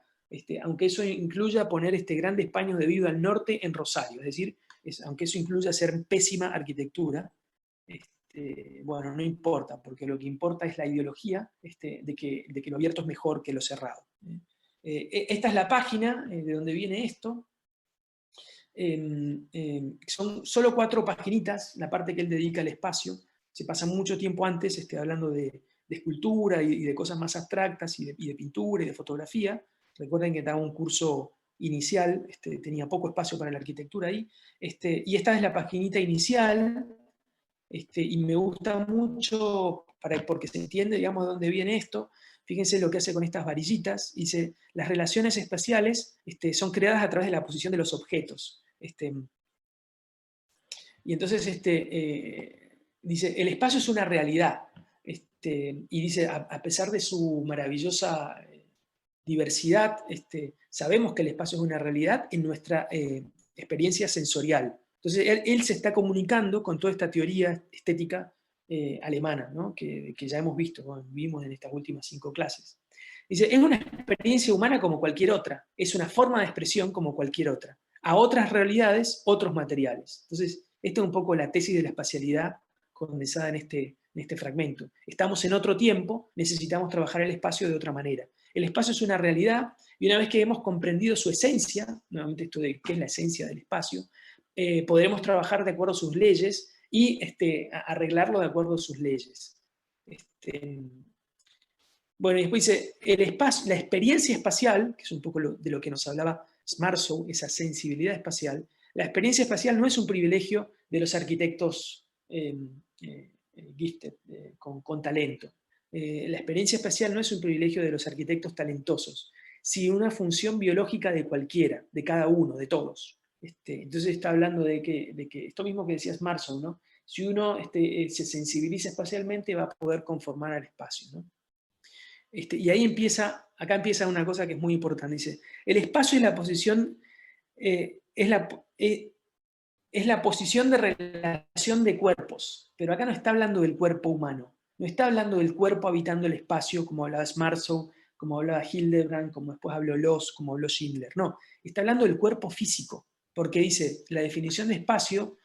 S1: aunque eso incluya poner grandes paños de vidrio al norte en Rosario, es decir, aunque eso incluya hacer pésima arquitectura, bueno, no importa, porque lo que importa es la ideología de que lo abierto es mejor que lo cerrado. Esta es la página de donde viene esto. Son solo 4 paginitas, la parte que él dedica al espacio. Se pasa mucho tiempo antes hablando de escultura y de cosas más abstractas y de pintura y de fotografía. Recuerden que daba un curso inicial, tenía poco espacio para la arquitectura ahí. Y esta es la paginita inicial, y me gusta mucho porque se entiende, digamos, de dónde viene esto. Fíjense lo que hace con estas varillitas. Dice, las relaciones espaciales son creadas a través de la posición de los objetos. Y entonces dice, el espacio es una realidad. Y dice, a pesar de su maravillosa diversidad, sabemos que el espacio es una realidad en nuestra experiencia sensorial. Entonces él se está comunicando con toda esta teoría estética alemana, ¿no? que ya hemos visto, ¿no? Vimos en estas últimas 5 clases. Dice, es una experiencia humana como cualquier otra, es una forma de expresión como cualquier otra. a otras realidades, otros materiales. Entonces, esta es un poco la tesis de la espacialidad condensada en este fragmento. Estamos en otro tiempo, necesitamos trabajar el espacio de otra manera. El espacio es una realidad, y una vez que hemos comprendido su esencia, nuevamente esto de qué es la esencia del espacio, podremos trabajar de acuerdo a sus leyes y arreglarlo de acuerdo a sus leyes. Bueno, y después dice, el espacio, la experiencia espacial, que es un poco de lo que nos hablaba Smarzow, esa sensibilidad espacial, la experiencia espacial no es un privilegio de los arquitectos gifted, con talento. La experiencia espacial no es un privilegio de los arquitectos talentosos, sino una función biológica de cualquiera, de cada uno, de todos. Entonces está hablando de que esto mismo que decías Smarzow, ¿no? Si uno se sensibiliza espacialmente, va a poder conformar al espacio, ¿no? Y ahí acá empieza una cosa que es muy importante. Dice, el espacio es la posición, es la posición de relación de cuerpos, pero acá no está hablando del cuerpo humano, no está hablando del cuerpo habitando el espacio, como hablaba Smarzow, como hablaba Hildebrand, como después habló Loss, como habló Schindler. No, está hablando del cuerpo físico, porque dice, la definición de espacio,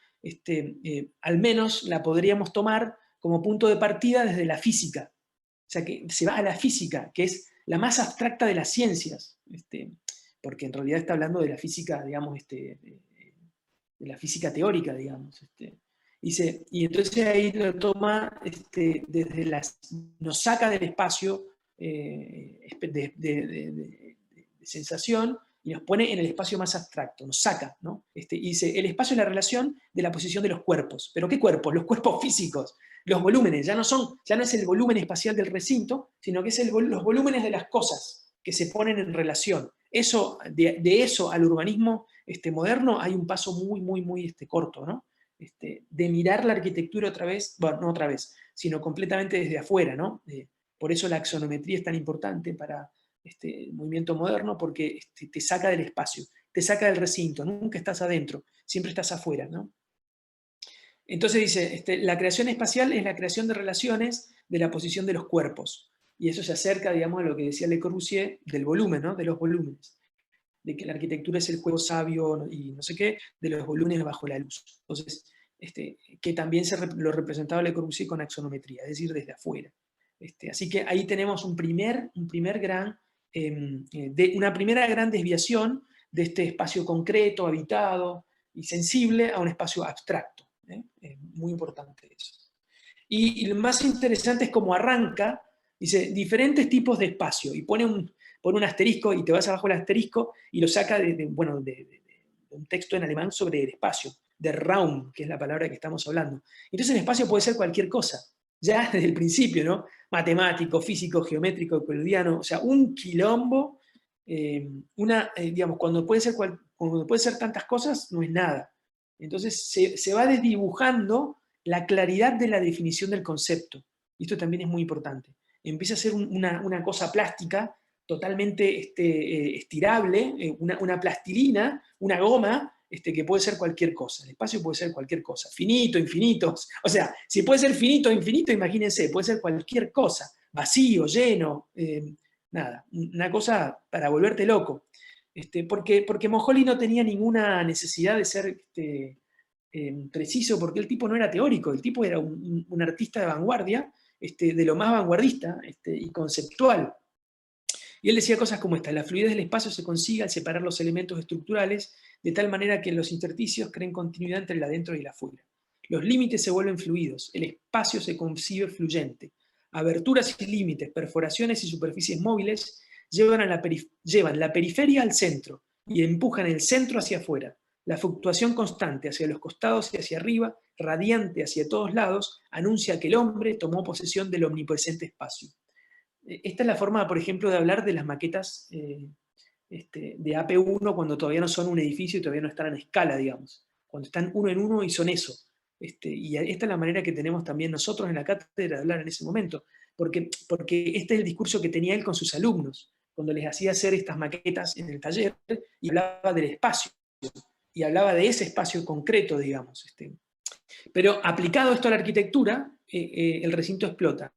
S1: al menos la podríamos tomar como punto de partida desde la física. O sea, que se va a la física, que es la más abstracta de las ciencias, porque en realidad está hablando de la física, digamos, de la física teórica, digamos. Dice, y entonces ahí lo toma nos saca del espacio de sensación y nos pone en el espacio más abstracto, nos saca, ¿no? Y dice, el espacio es la relación de la posición de los cuerpos. ¿Pero qué cuerpos? Los cuerpos físicos. Los volúmenes, ya no es el volumen espacial del recinto, sino que es los volúmenes de las cosas que se ponen en relación. Eso, de eso al urbanismo moderno hay un paso muy, muy, muy corto, ¿no? De mirar la arquitectura otra vez, bueno, no otra vez, sino completamente desde afuera, ¿no? Por eso la axonometría es tan importante para el movimiento moderno, porque te saca del espacio, te saca del recinto, nunca estás adentro, siempre estás afuera, ¿no? Entonces dice, la creación espacial es la creación de relaciones de la posición de los cuerpos, y eso se acerca, digamos, a lo que decía Le Corbusier del volumen, ¿no? De los volúmenes, de que la arquitectura es el juego sabio y no sé qué, de los volúmenes bajo la luz. Entonces, que también lo representaba Le Corbusier con axonometría, es decir, desde afuera. Así que ahí tenemos una primera gran desviación de este espacio concreto, habitado y sensible a un espacio abstracto. Muy importante eso. Y lo más interesante es cómo arranca, dice, diferentes tipos de espacio, y pone un asterisco, y te vas abajo del asterisco, y lo saca de un texto en alemán sobre el espacio, de Raum, que es la palabra que estamos hablando. Entonces el espacio puede ser cualquier cosa, ya desde el principio, ¿no? Matemático, físico, geométrico, euclidiano, o sea, un quilombo, digamos, cuando puede ser tantas cosas, no es nada. Entonces se va desdibujando la claridad de la definición del concepto. Y esto también es muy importante. Empieza a ser una cosa plástica, totalmente estirable, una plastilina, una goma, que puede ser cualquier cosa. El espacio puede ser cualquier cosa. Finito, infinito. O sea, si puede ser finito, infinito, imagínense, puede ser cualquier cosa. Vacío, lleno, nada. Una cosa para volverte loco. Porque Moholy no tenía ninguna necesidad de ser preciso, porque el tipo no era teórico, el tipo era un artista de vanguardia, de lo más vanguardista y conceptual. Y él decía cosas como esta: la fluidez del espacio se consigue al separar los elementos estructurales de tal manera que los intersticios creen continuidad entre el adentro y el afuera. Los límites se vuelven fluidos, el espacio se concibe fluyente. Aberturas y límites, perforaciones y superficies móviles llevan la periferia al centro y empujan el centro hacia afuera. La fluctuación constante hacia los costados y hacia arriba, radiante hacia todos lados, anuncia que el hombre tomó posesión del omnipresente espacio. Esta es la forma, por ejemplo, de hablar de las maquetas de AP1 cuando todavía no son un edificio y todavía no están en escala, digamos. Cuando están uno en uno y son eso. Y esta es la manera que tenemos también nosotros en la cátedra de hablar en ese momento. Porque este es el discurso que tenía él con sus alumnos, cuando les hacía hacer estas maquetas en el taller y hablaba del espacio. Y hablaba de ese espacio concreto, digamos. Pero aplicado esto a la arquitectura, el recinto explota,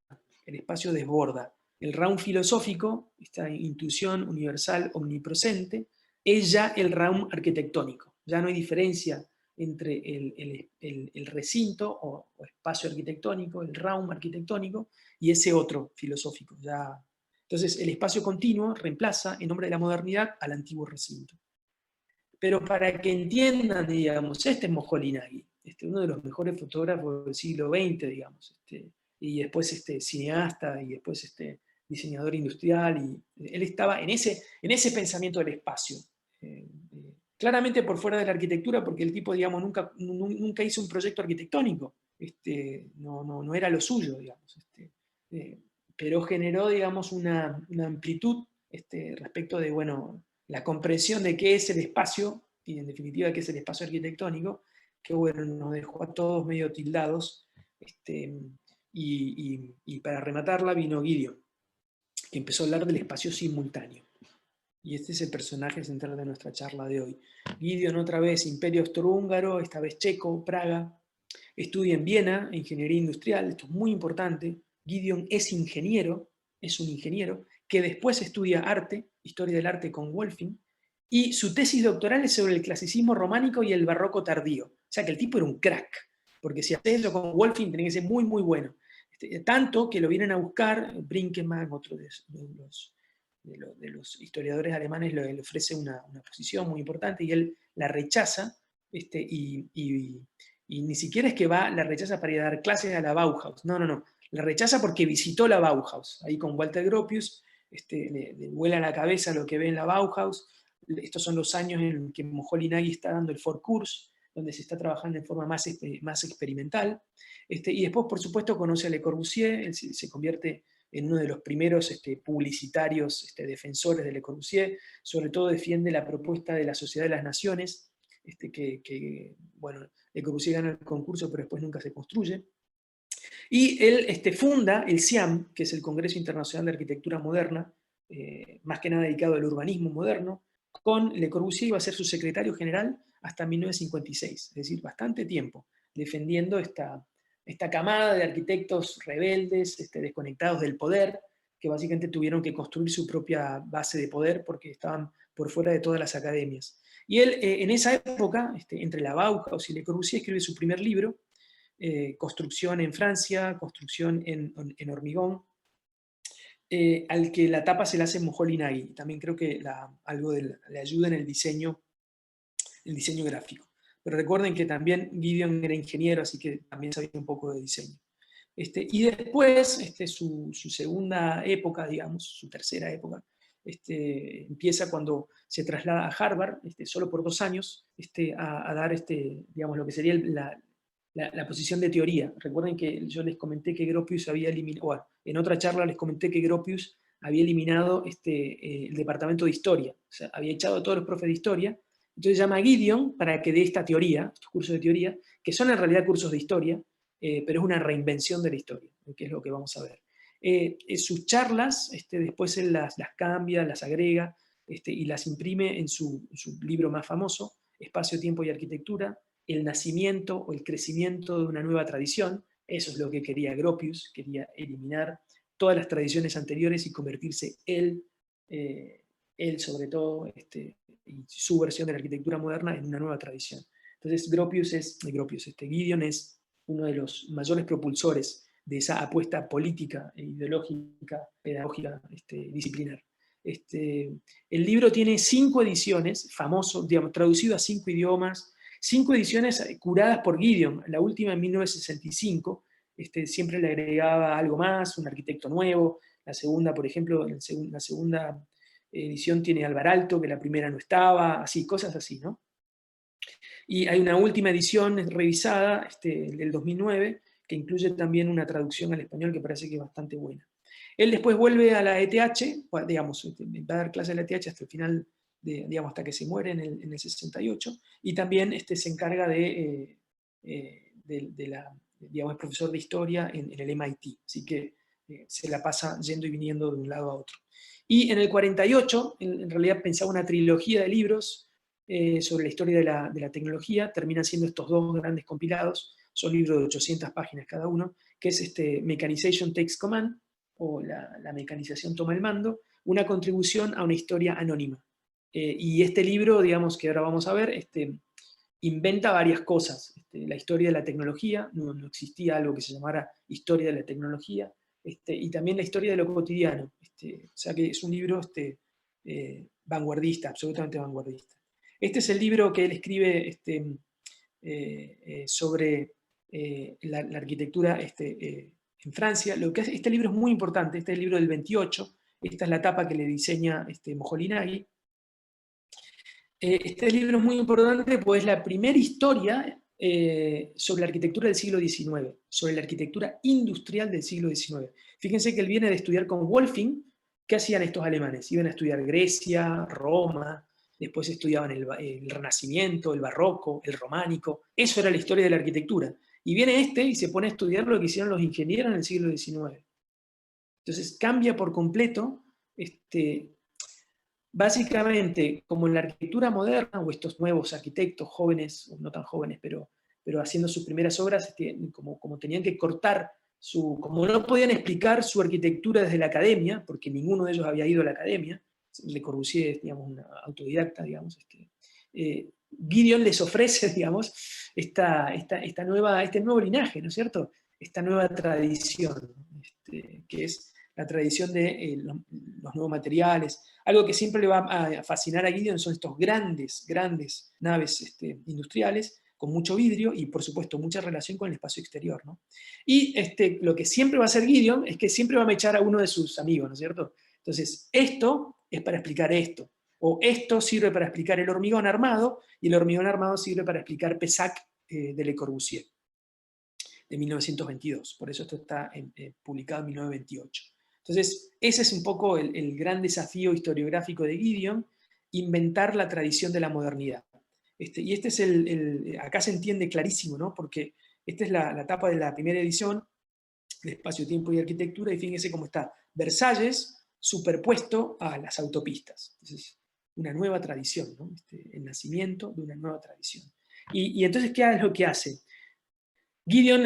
S1: el espacio desborda. El Raum filosófico, esta intuición universal omnipresente, es ya el Raum arquitectónico. Ya no hay diferencia entre el recinto o espacio arquitectónico, el Raum arquitectónico, y ese otro filosófico. Entonces el espacio continuo reemplaza, en nombre de la modernidad, al antiguo recinto. Pero para que entiendan, digamos, este es Moholy-Nagy, uno de los mejores fotógrafos del siglo XX, digamos, y después cineasta, y después diseñador industrial, y él estaba en ese pensamiento del espacio. Claramente por fuera de la arquitectura, porque el tipo, digamos, nunca hizo un proyecto arquitectónico, no era lo suyo, digamos, pero generó, digamos, una amplitud respecto de, bueno, la comprensión de qué es el espacio, y en definitiva qué es el espacio arquitectónico, que bueno, nos dejó a todos medio tildados, y para rematarla vino Gideon, que empezó a hablar del espacio simultáneo. Y este es el personaje central de nuestra charla de hoy. Gideon, otra vez, Imperio Austrohúngaro, esta vez checo, Praga. Estudia en Viena, ingeniería industrial, esto es muy importante. Gideon es un ingeniero, que después estudia arte, historia del arte con Wolfing, y su tesis doctoral es sobre el clasicismo románico y el barroco tardío. O sea que el tipo era un crack, porque si haces eso con Wolfing tenía que ser muy, muy bueno. Tanto que lo vienen a buscar, Brinkelmann, otro de los historiadores alemanes, le ofrece una posición muy importante y él la rechaza, y ni siquiera es que la rechaza para ir a dar clases a la Bauhaus, no, la rechaza porque visitó la Bauhaus, ahí con Walter Gropius, le vuela la cabeza lo que ve en la Bauhaus. Estos son los años en que Moholy-Nagy está dando el Vorkurs, donde se está trabajando en forma más experimental, y después, por supuesto, conoce a Le Corbusier, él se convierte en uno de los primeros publicitarios defensores de Le Corbusier, sobre todo defiende la propuesta de la Sociedad de las Naciones, bueno, Le Corbusier gana el concurso, pero después nunca se construye. Y él funda el CIAM, que es el Congreso Internacional de Arquitectura Moderna, más que nada dedicado al urbanismo moderno, con Le Corbusier iba a ser su secretario general hasta 1956, es decir, bastante tiempo, defendiendo esta camada de arquitectos rebeldes, desconectados del poder, que básicamente tuvieron que construir su propia base de poder porque estaban por fuera de todas las academias. Y él, en esa época, entre la Bauhaus y Le Corbusier, escribe su primer libro, Construcción en Francia, Construcción en hormigón, al que la tapa se la hace Moholy-Nagy. También creo que algo le ayuda en el diseño gráfico. Pero recuerden que también Gideon era ingeniero, así que también sabía un poco de diseño. Y después, su segunda época, digamos, su tercera época, empieza cuando se traslada a Harvard, solo por 2 años, a dar digamos, lo que sería la posición de teoría. Recuerden que yo les comenté que Gropius había eliminado, bueno, en otra charla les comenté que Gropius había eliminado el departamento de historia, o sea, había echado a todos los profes de historia. Entonces llama a Gideon para que dé esta teoría, estos cursos de teoría, que son en realidad cursos de historia, pero es una reinvención de la historia, que es lo que vamos a ver. Sus charlas, después él las cambia, las agrega, y las imprime en su libro más famoso, Espacio, Tiempo y Arquitectura, el nacimiento o el crecimiento de una nueva tradición. Eso es lo que quería Gropius, quería eliminar todas las tradiciones anteriores y convertirse él sobre todo, y su versión de la arquitectura moderna en una nueva tradición. Entonces Gideon es uno de los mayores propulsores de esa apuesta política, ideológica, pedagógica, disciplinar. El libro tiene 5 ediciones, famoso, digamos, traducido a 5 idiomas, 5 ediciones curadas por Gideon, la última en 1965, siempre le agregaba algo más, un arquitecto nuevo. La segunda, por ejemplo, la segunda edición tiene Alvaralto, que la primera no estaba, así, cosas así, ¿no? Y hay una última edición revisada, del 2009, que incluye también una traducción al español que parece que es bastante buena. Él después vuelve a la ETH, digamos, va a dar clase a la ETH hasta el final, digamos, hasta que se muere en el 68, y también se encarga digamos, es profesor de historia en el MIT, así que se la pasa yendo y viniendo de un lado a otro. Y en el 48, en realidad pensaba una trilogía de libros sobre la historia de la tecnología, terminan siendo estos 2 grandes compilados, son libros de 800 páginas cada uno, que es Mechanization Takes Command, o la mecanización toma el mando, una contribución a una historia anónima. Y este libro, digamos, que ahora vamos a ver, inventa varias cosas. La historia de la tecnología, no existía algo que se llamara historia de la tecnología, y también la historia de lo cotidiano. O sea que es un libro vanguardista, absolutamente vanguardista. Este es el libro que él escribe sobre la arquitectura en Francia. Este libro es muy importante, este es el libro del 28, esta es la tapa que le diseña Moholy-Nagy. Este libro es muy importante porque es la primera historia sobre la arquitectura del siglo XIX, sobre la arquitectura industrial del siglo XIX. Fíjense que él viene de estudiar con Wolfing. ¿Qué hacían estos alemanes? Iban a estudiar Grecia, Roma, después estudiaban el Renacimiento, el Barroco, el Románico. Eso era la historia de la arquitectura. Y viene y se pone a estudiar lo que hicieron los ingenieros en el siglo XIX. Entonces cambia por completo básicamente, como en la arquitectura moderna, o estos nuevos arquitectos jóvenes, o no tan jóvenes, pero haciendo sus primeras obras, como tenían que cortar, como no podían explicar su arquitectura desde la academia, porque ninguno de ellos había ido a la academia, Le Corbusier es, digamos, un autodidacta, digamos, Gideon les ofrece, digamos, este nuevo linaje, ¿no es cierto? Esta nueva tradición, que es la tradición de los nuevos materiales. Algo que siempre le va a fascinar a Gideon son estos grandes naves industriales, con mucho vidrio y, por supuesto, mucha relación con el espacio exterior, ¿no? Y lo que siempre va a hacer Gideon es que siempre va a mechar a uno de sus amigos, ¿no es cierto? Entonces, esto es para explicar esto, o esto sirve para explicar el hormigón armado, y el hormigón armado sirve para explicar Pessac de Le Corbusier, de 1922. Por eso esto está publicado en 1928. Entonces, ese es un poco el gran desafío historiográfico de Gideon, inventar la tradición de la modernidad. Y este es acá se entiende clarísimo, ¿no? Porque esta es la tapa de la primera edición de Espacio, Tiempo y Arquitectura, y fíjense cómo está Versalles superpuesto a las autopistas. Entonces, una nueva tradición, ¿no? El nacimiento de una nueva tradición. Y entonces, ¿qué es lo que hace? Gideon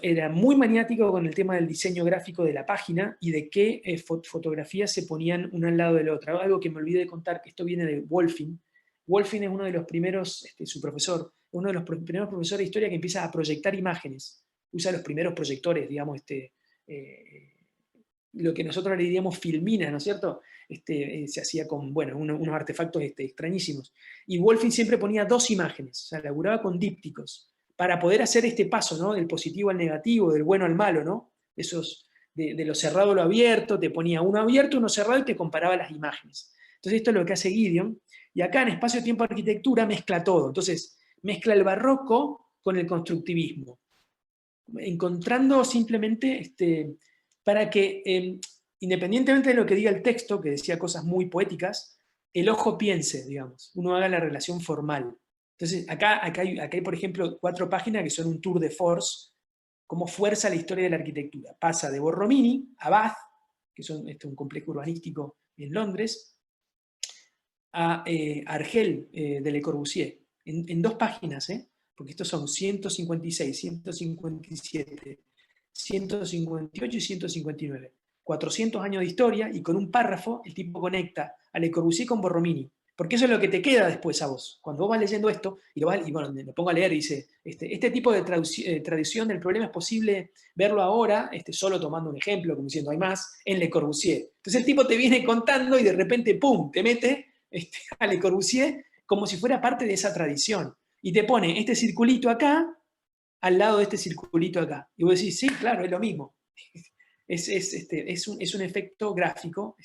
S1: era muy maniático con el tema del diseño gráfico de la página y de qué fotografías se ponían una al lado de la otra. Algo que me olvidé de contar, que esto viene de Wolfing. Wolfing es uno de los primeros, su profesor, uno de los primeros profesores de historia que empieza a proyectar imágenes. Usa los primeros proyectores, digamos, lo que nosotros le diríamos filmina, ¿no es cierto? Se hacía con, bueno, unos artefactos extrañísimos. Y Wolfing siempre ponía dos imágenes, o sea, laburaba con dípticos, para poder hacer este paso, ¿no? Del positivo al negativo, del bueno al malo, ¿no? Esos, de lo cerrado a lo abierto, te ponía uno abierto, uno cerrado y te comparaba las imágenes. Entonces esto es lo que hace Gideon, y acá en Espacio, Tiempo, Arquitectura mezcla todo. Entonces mezcla el barroco con el constructivismo, encontrando simplemente para que, independientemente de lo que diga el texto, que decía cosas muy poéticas, el ojo piense, digamos, uno haga la relación formal. Entonces, acá hay, por ejemplo, 4 páginas que son un tour de force, cómo fuerza la historia de la arquitectura. Pasa de Borromini a Bath, que es un complejo urbanístico en Londres, a Argel de Le Corbusier, en 2 páginas, porque estos son 156, 157, 158 y 159. 400 años de historia, y con un párrafo el tipo conecta a Le Corbusier con Borromini. Porque eso es lo que te queda después a vos. Cuando vos vas leyendo esto, y bueno, me pongo a leer y dice, este tipo de traducción del problema es posible verlo ahora, solo tomando un ejemplo, como diciendo, hay más, en Le Corbusier. Entonces el tipo te viene contando y de repente, ¡pum!, te mete a Le Corbusier como si fuera parte de esa tradición. Y te pone este circulito acá, al lado de este circulito acá. Y vos decís, sí, claro, es lo mismo. Es un efecto gráfico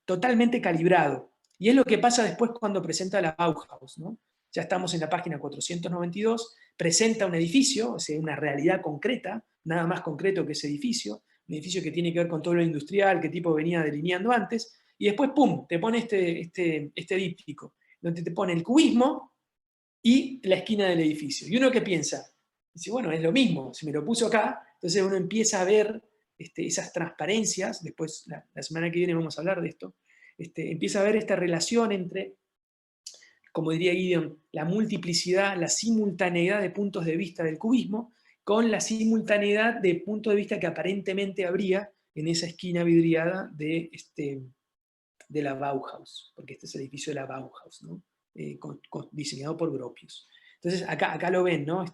S1: totalmente calibrado. Y es lo que pasa después cuando presenta la Bauhaus, ¿no? Ya estamos en la página 492, presenta un edificio, o sea, una realidad concreta, nada más concreto que ese edificio, un edificio que tiene que ver con todo lo industrial que tipo venía delineando antes, y después, ¡pum!, te pone este díptico, donde te pone el cubismo y la esquina del edificio. ¿Y uno qué piensa? Dice, bueno, es lo mismo, si me lo puso acá, entonces uno empieza a ver esas transparencias, después la semana que viene vamos a hablar de esto, empieza a ver esta relación entre, como diría Gideon, la multiplicidad, la simultaneidad de puntos de vista del cubismo, con la simultaneidad de puntos de vista que aparentemente habría en esa esquina vidriada de la Bauhaus, porque este es el edificio de la Bauhaus, ¿no? Diseñado por Gropius. Entonces, acá lo ven, ¿no?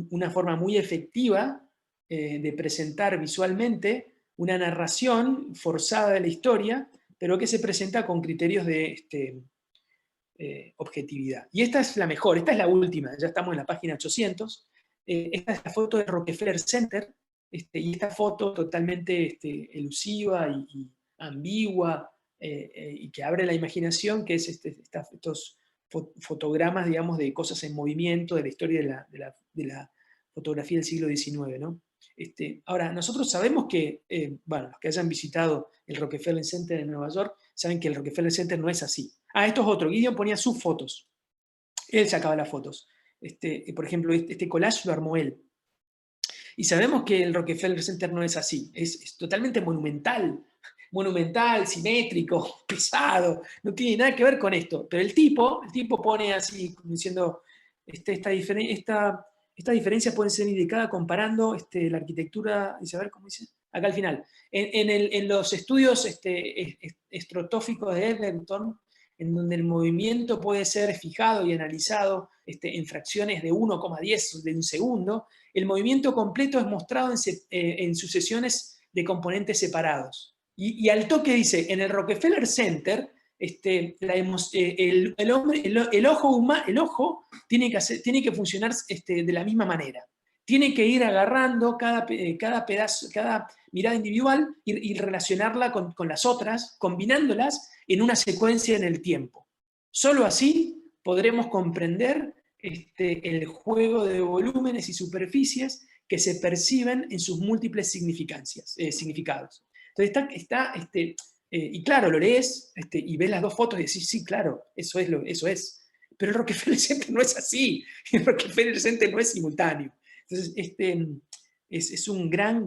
S1: Una forma muy efectiva de presentar visualmente una narración forzada de la historia, pero que se presenta con criterios de objetividad. Y esta es la mejor, esta es la última, ya estamos en la página 800. Esta es la foto del Rockefeller Center, y esta foto totalmente elusiva y ambigua, y que abre la imaginación, que es estos fotogramas, digamos, de cosas en movimiento, de la historia de la fotografía del siglo XIX, ¿no? Ahora, nosotros sabemos que, bueno, los que hayan visitado el Rockefeller Center en Nueva York, saben que el Rockefeller Center no es así. Ah, esto es otro. Gideon ponía sus fotos. Él sacaba las fotos. Por ejemplo, este collage lo armó él. Y sabemos que el Rockefeller Center no es así. Es totalmente monumental. Monumental, simétrico, pesado. No tiene nada que ver con esto. Pero el tipo pone así, diciendo, esta diferencia puede ser indicada comparando la arquitectura, dice, a ver cómo dice, acá al final. En los estudios estratóficos de Egerton, en donde el movimiento puede ser fijado y analizado en fracciones de 1,10 de un segundo, el movimiento completo es mostrado en sucesiones de componentes separados. Y al toque dice, en el Rockefeller Center, el ojo tiene que funcionar de la misma manera. Tiene que ir agarrando cada pedazo, cada mirada individual y relacionarla con las otras, combinándolas en una secuencia en el tiempo. Solo así podremos comprender el juego de volúmenes y superficies que se perciben en sus múltiples significados. Entonces y claro, lo lees y ves las dos fotos y decís, sí, claro, eso es. Pero el Rockefeller Center no es así. El Rockefeller Center no es simultáneo. Entonces, es un gran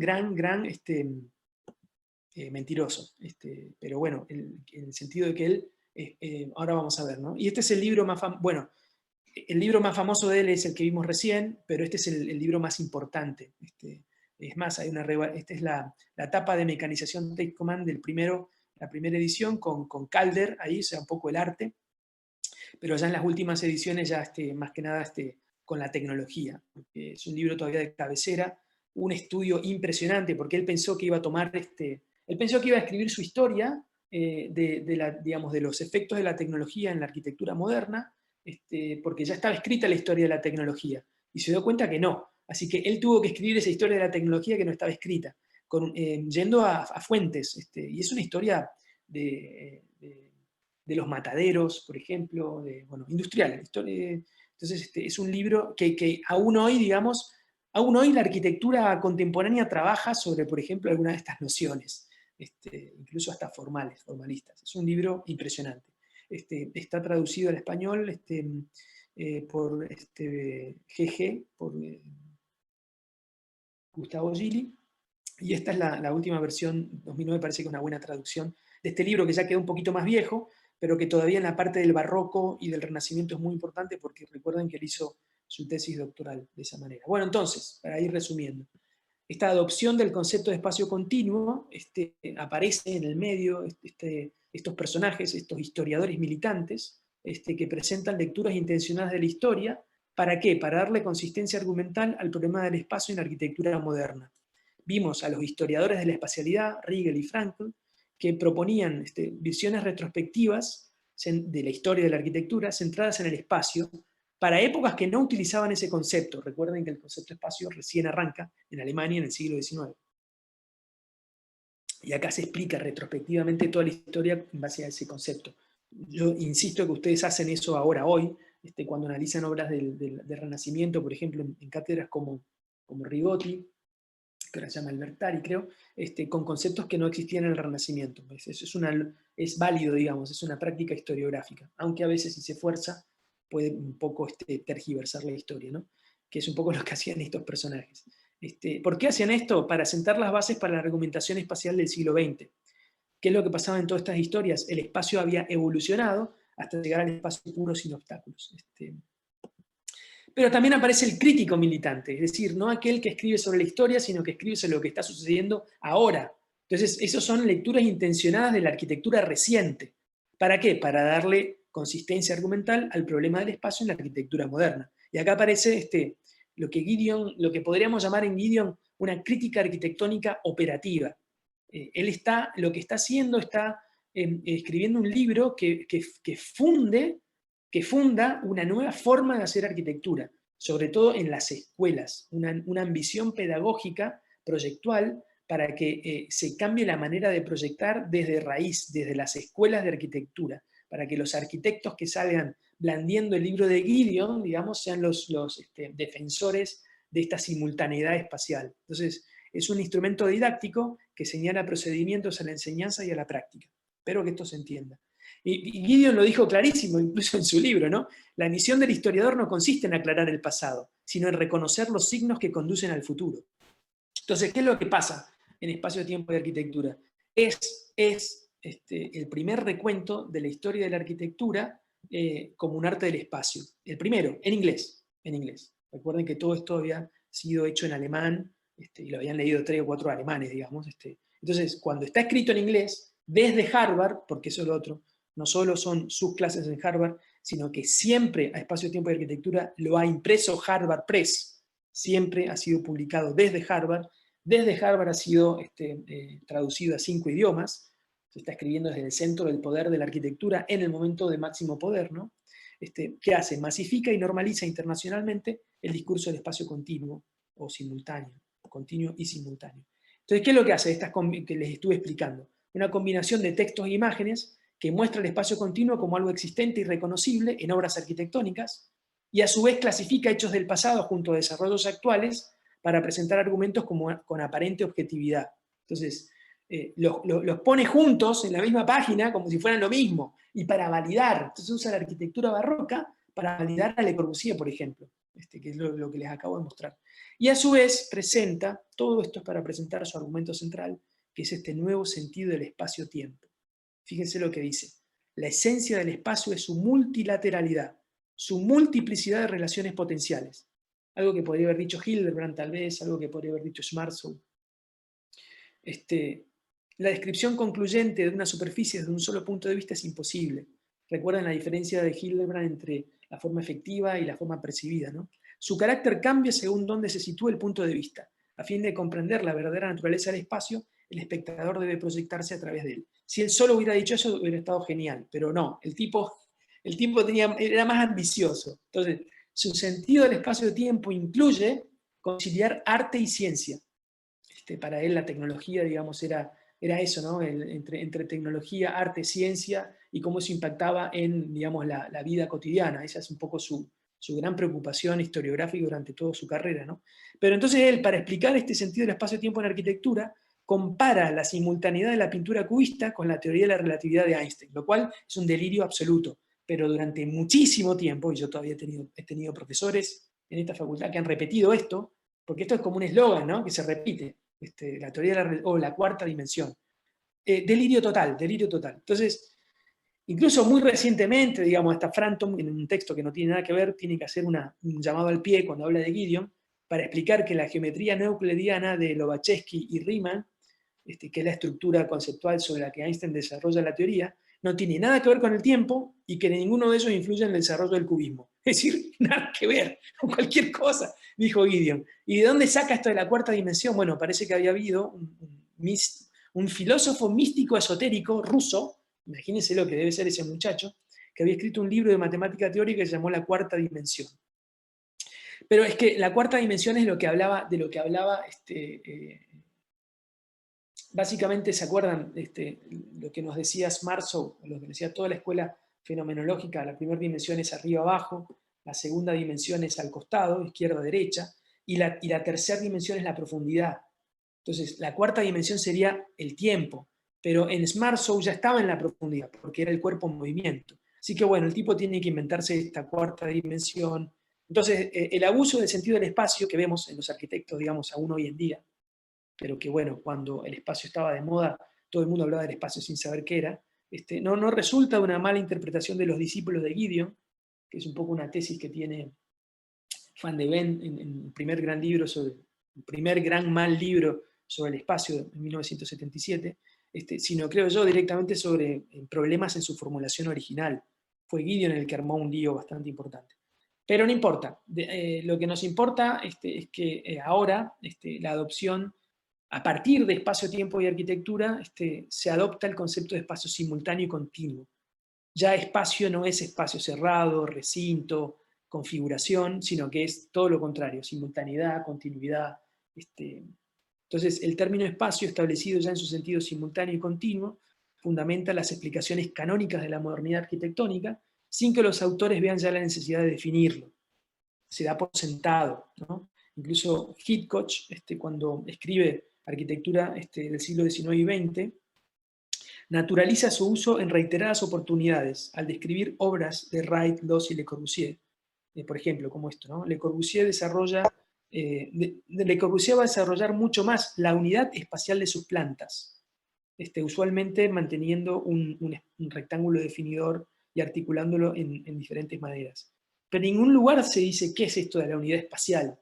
S1: mentiroso. Pero bueno, en el sentido de que él, ahora vamos a ver, ¿no? Y este es el libro más famoso, bueno, el libro más famoso de él es el que vimos recién, pero este es el libro más importante. Es más, esta es la tapa de mecanización Take Command la primera edición, con Calder, ahí, o sea, un poco el arte, pero ya en las últimas ediciones ya más que nada con la tecnología. Es un libro todavía de cabecera, un estudio impresionante, porque él pensó que iba a tomar él pensó que iba a escribir su historia digamos, de los efectos de la tecnología en la arquitectura moderna, porque ya estaba escrita la historia de la tecnología, y se dio cuenta que no. Así que él tuvo que escribir esa historia de la tecnología que no estaba escrita, yendo a fuentes, y es una historia de los mataderos, por ejemplo, industrial. Entonces, es un libro que aún hoy, digamos, aún hoy la arquitectura contemporánea trabaja sobre, por ejemplo, algunas de estas nociones, incluso hasta formalistas. Es un libro impresionante. Está traducido al español por GG, por Gustavo Gili, y esta es la última versión, 2009, parece que es una buena traducción de este libro, que ya quedó un poquito más viejo, pero que todavía en la parte del barroco y del renacimiento es muy importante, porque recuerden que él hizo su tesis doctoral de esa manera. Bueno, entonces, para ir resumiendo, esta adopción del concepto de espacio continuo aparece en el medio, estos personajes, estos historiadores militantes, que presentan lecturas intencionadas de la historia. ¿Para qué? Para darle consistencia argumental al problema del espacio en la arquitectura moderna. Vimos a los historiadores de la espacialidad, Riegel y Frankl, que proponían visiones retrospectivas de la historia de la arquitectura centradas en el espacio, para épocas que no utilizaban ese concepto. Recuerden que el concepto de espacio recién arranca en Alemania en el siglo XIX. Y acá se explica retrospectivamente toda la historia en base a ese concepto. Yo insisto que ustedes hacen eso ahora, hoy, cuando analizan obras del Renacimiento, por ejemplo, en cátedras como Rigotti, que ahora se llama Albertari, creo, con conceptos que no existían en el Renacimiento. Es válido, digamos, es una práctica historiográfica, aunque a veces si se fuerza puede un poco tergiversar la historia, ¿no? Que es un poco lo que hacían estos personajes. ¿Por qué hacían esto? Para sentar las bases para la argumentación espacial del siglo XX. ¿Qué es lo que pasaba en todas estas historias? El espacio había evolucionado hasta llegar al espacio puro sin obstáculos. Pero también aparece el crítico militante, es decir, no aquel que escribe sobre la historia, sino que escribe sobre lo que está sucediendo ahora. Entonces, esas son lecturas intencionadas de la arquitectura reciente. ¿Para qué? Para darle consistencia argumental al problema del espacio en la arquitectura moderna. Y acá aparece lo que podríamos llamar en Gideon una crítica arquitectónica operativa. Lo que está haciendo, está escribiendo un libro que funda una nueva forma de hacer arquitectura, sobre todo en las escuelas, una ambición pedagógica, proyectual, para que se cambie la manera de proyectar desde raíz, desde las escuelas de arquitectura, para que los arquitectos que salgan blandiendo el libro de Gideon, digamos, sean los defensores de esta simultaneidad espacial. Entonces, es un instrumento didáctico que señala procedimientos a la enseñanza y a la práctica. Espero que esto se entienda. Y Gideon lo dijo clarísimo, incluso en su libro, ¿no? La misión del historiador no consiste en aclarar el pasado, sino en reconocer los signos que conducen al futuro. Entonces, ¿qué es lo que pasa en espacio-tiempo de arquitectura? Es el primer recuento de la historia de la arquitectura como un arte del espacio. El primero, en inglés. Recuerden que todo esto había sido hecho en alemán, y lo habían leído 3 o 4 alemanes, digamos. Entonces, cuando está escrito en inglés, desde Harvard, porque eso es lo otro, no solo son sus clases en Harvard, sino que siempre a espacio-tiempo de arquitectura lo ha impreso Harvard Press, siempre ha sido publicado desde Harvard ha sido traducido a 5 idiomas, se está escribiendo desde el centro del poder de la arquitectura en el momento de máximo poder, ¿no? ¿Qué hace? Masifica y normaliza internacionalmente el discurso del espacio continuo o simultáneo, continuo y simultáneo. Entonces, ¿qué es lo que hace? Que les estuve explicando. Una combinación de textos e imágenes que muestra el espacio continuo como algo existente y reconocible en obras arquitectónicas, y a su vez clasifica hechos del pasado junto a desarrollos actuales para presentar argumentos con aparente objetividad. Entonces, los pone juntos en la misma página como si fueran lo mismo, y para validar. Entonces usa la arquitectura barroca para validar a Le Corbusier, por ejemplo, que es lo que les acabo de mostrar. Y a su vez presenta, todo esto es para presentar su argumento central, que es este nuevo sentido del espacio-tiempo. Fíjense lo que dice. La esencia del espacio es su multilateralidad, su multiplicidad de relaciones potenciales. Algo que podría haber dicho Hildebrand, tal vez, algo que podría haber dicho Schmarzow. La descripción concluyente de una superficie desde un solo punto de vista es imposible. Recuerdan la diferencia de Hildebrand entre la forma efectiva y la forma percibida, ¿no? Su carácter cambia según dónde se sitúa el punto de vista. A fin de comprender la verdadera naturaleza del espacio, el espectador debe proyectarse a través de él. Si él solo hubiera dicho eso, hubiera estado genial, pero no, el tipo era más ambicioso. Entonces, su sentido del espacio-tiempo incluye conciliar arte y ciencia. Para él la tecnología, digamos, era eso, ¿no? Entre tecnología, arte, ciencia, y cómo eso impactaba en, digamos, la vida cotidiana. Esa es un poco su gran preocupación historiográfica durante toda su carrera, ¿no? Pero entonces él, para explicar este sentido del espacio-tiempo en arquitectura, compara la simultaneidad de la pintura cubista con la teoría de la relatividad de Einstein, lo cual es un delirio absoluto. Pero durante muchísimo tiempo, y yo todavía he tenido profesores en esta facultad que han repetido esto, porque esto es como un eslogan, ¿no? Que se repite, la teoría de la cuarta dimensión. Delirio total, delirio total. Entonces, incluso muy recientemente, digamos, hasta Frampton, en un texto que no tiene nada que ver, tiene que hacer un llamado al pie cuando habla de Gideon, para explicar que la geometría no euclidiana de Lobachevsky y Riemann, que es la estructura conceptual sobre la que Einstein desarrolla la teoría, no tiene nada que ver con el tiempo y que ninguno de ellos influye en el desarrollo del cubismo. Es decir, nada que ver con cualquier cosa, dijo Gideon. ¿Y de dónde saca esto de la cuarta dimensión? Bueno, parece que había habido un filósofo místico esotérico ruso, imagínense lo que debe ser ese muchacho, que había escrito un libro de matemática teórica que se llamó La Cuarta Dimensión. Pero es que la cuarta dimensión es de lo que hablaba básicamente, ¿se acuerdan lo que nos decía Schmarzow, lo que decía toda la escuela fenomenológica? La primera dimensión es arriba-abajo, la segunda dimensión es al costado, izquierda-derecha, y la tercera dimensión es la profundidad. Entonces, la cuarta dimensión sería el tiempo, pero en Schmarzow ya estaba en la profundidad, porque era el cuerpo en movimiento. Así que bueno, el tipo tiene que inventarse esta cuarta dimensión. Entonces, el abuso del sentido del espacio que vemos en los arquitectos, digamos, aún hoy en día, pero que bueno, cuando el espacio estaba de moda, todo el mundo hablaba del espacio sin saber qué era, no resulta de una mala interpretación de los discípulos de Gideon, que es un poco una tesis que tiene Van de Ven en el primer gran libro el primer gran mal libro sobre el espacio en 1977, sino creo yo directamente sobre problemas en su formulación original. fue Gideon el que armó un lío bastante importante. Pero no importa, lo que nos importa es que ahora la adopción, a partir de espacio, tiempo y arquitectura, se adopta el concepto de espacio simultáneo y continuo. Ya espacio no es espacio cerrado, recinto, configuración, sino que es todo lo contrario, simultaneidad, continuidad. Entonces, el término espacio, establecido ya en su sentido simultáneo y continuo, fundamenta las explicaciones canónicas de la modernidad arquitectónica, sin que los autores vean ya la necesidad de definirlo. Se da por sentado, ¿no? Incluso Hitchcock, cuando escribe arquitectura del siglo XIX y XX, naturaliza su uso en reiteradas oportunidades al describir obras de Wright, Loss y Le Corbusier. Por ejemplo, como esto, ¿no? Le Corbusier Le Corbusier va a desarrollar mucho más la unidad espacial de sus plantas, usualmente manteniendo un rectángulo definidor y articulándolo en diferentes maneras. Pero en ningún lugar se dice qué es esto de la unidad espacial.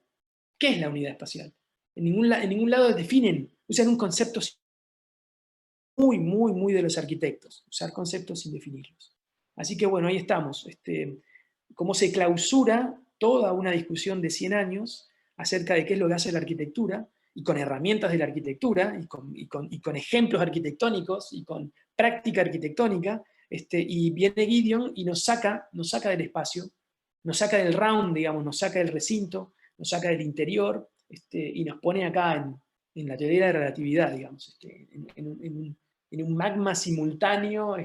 S1: ¿Qué es la unidad espacial? En ningún lado definen, usan un concepto muy de los arquitectos, usar conceptos sin definirlos. Así que bueno, ahí estamos. Cómo se clausura toda una discusión de 100 años acerca de qué es lo que hace la arquitectura, y con herramientas de la arquitectura, y con ejemplos arquitectónicos, y con práctica arquitectónica, y viene Gideon y nos saca del espacio, nos saca del round, digamos, nos saca del recinto, nos saca del interior, y nos pone acá en la teoría de la relatividad, digamos, en un magma simultáneo,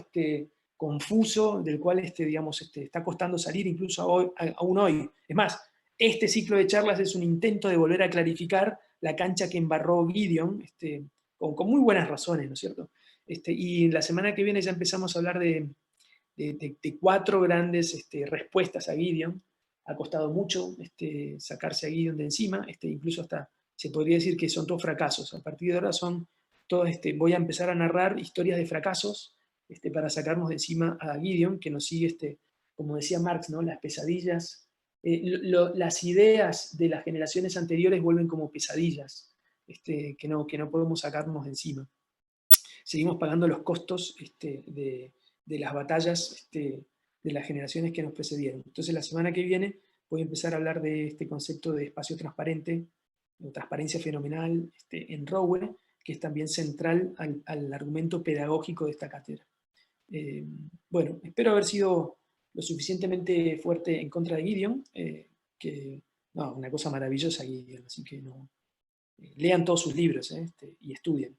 S1: confuso, del cual digamos, está costando salir incluso aún hoy. Es más, este ciclo de charlas es un intento de volver a clarificar la cancha que embarró Gideon, con muy buenas razones, ¿no es cierto? Y la semana que viene ya empezamos a hablar de 4 grandes respuestas a Gideon. Ha costado mucho sacarse a Gideon de encima, incluso hasta se podría decir que son todos fracasos. A partir de ahora son todos, voy a empezar a narrar historias de fracasos para sacarnos de encima a Gideon, que nos sigue, como decía Marx, ¿no? Las pesadillas, las ideas de las generaciones anteriores vuelven como pesadillas, que no podemos sacarnos de encima. Seguimos pagando los costos de las batallas de las generaciones que nos precedieron. Entonces la semana que viene voy a empezar a hablar de este concepto de espacio transparente, o transparencia fenomenal, en Rowe, que es también central al argumento pedagógico de esta cátedra. Bueno, espero haber sido lo suficientemente fuerte en contra de Gideon, no, una cosa maravillosa Gideon, así que no, lean todos sus libros y estudien.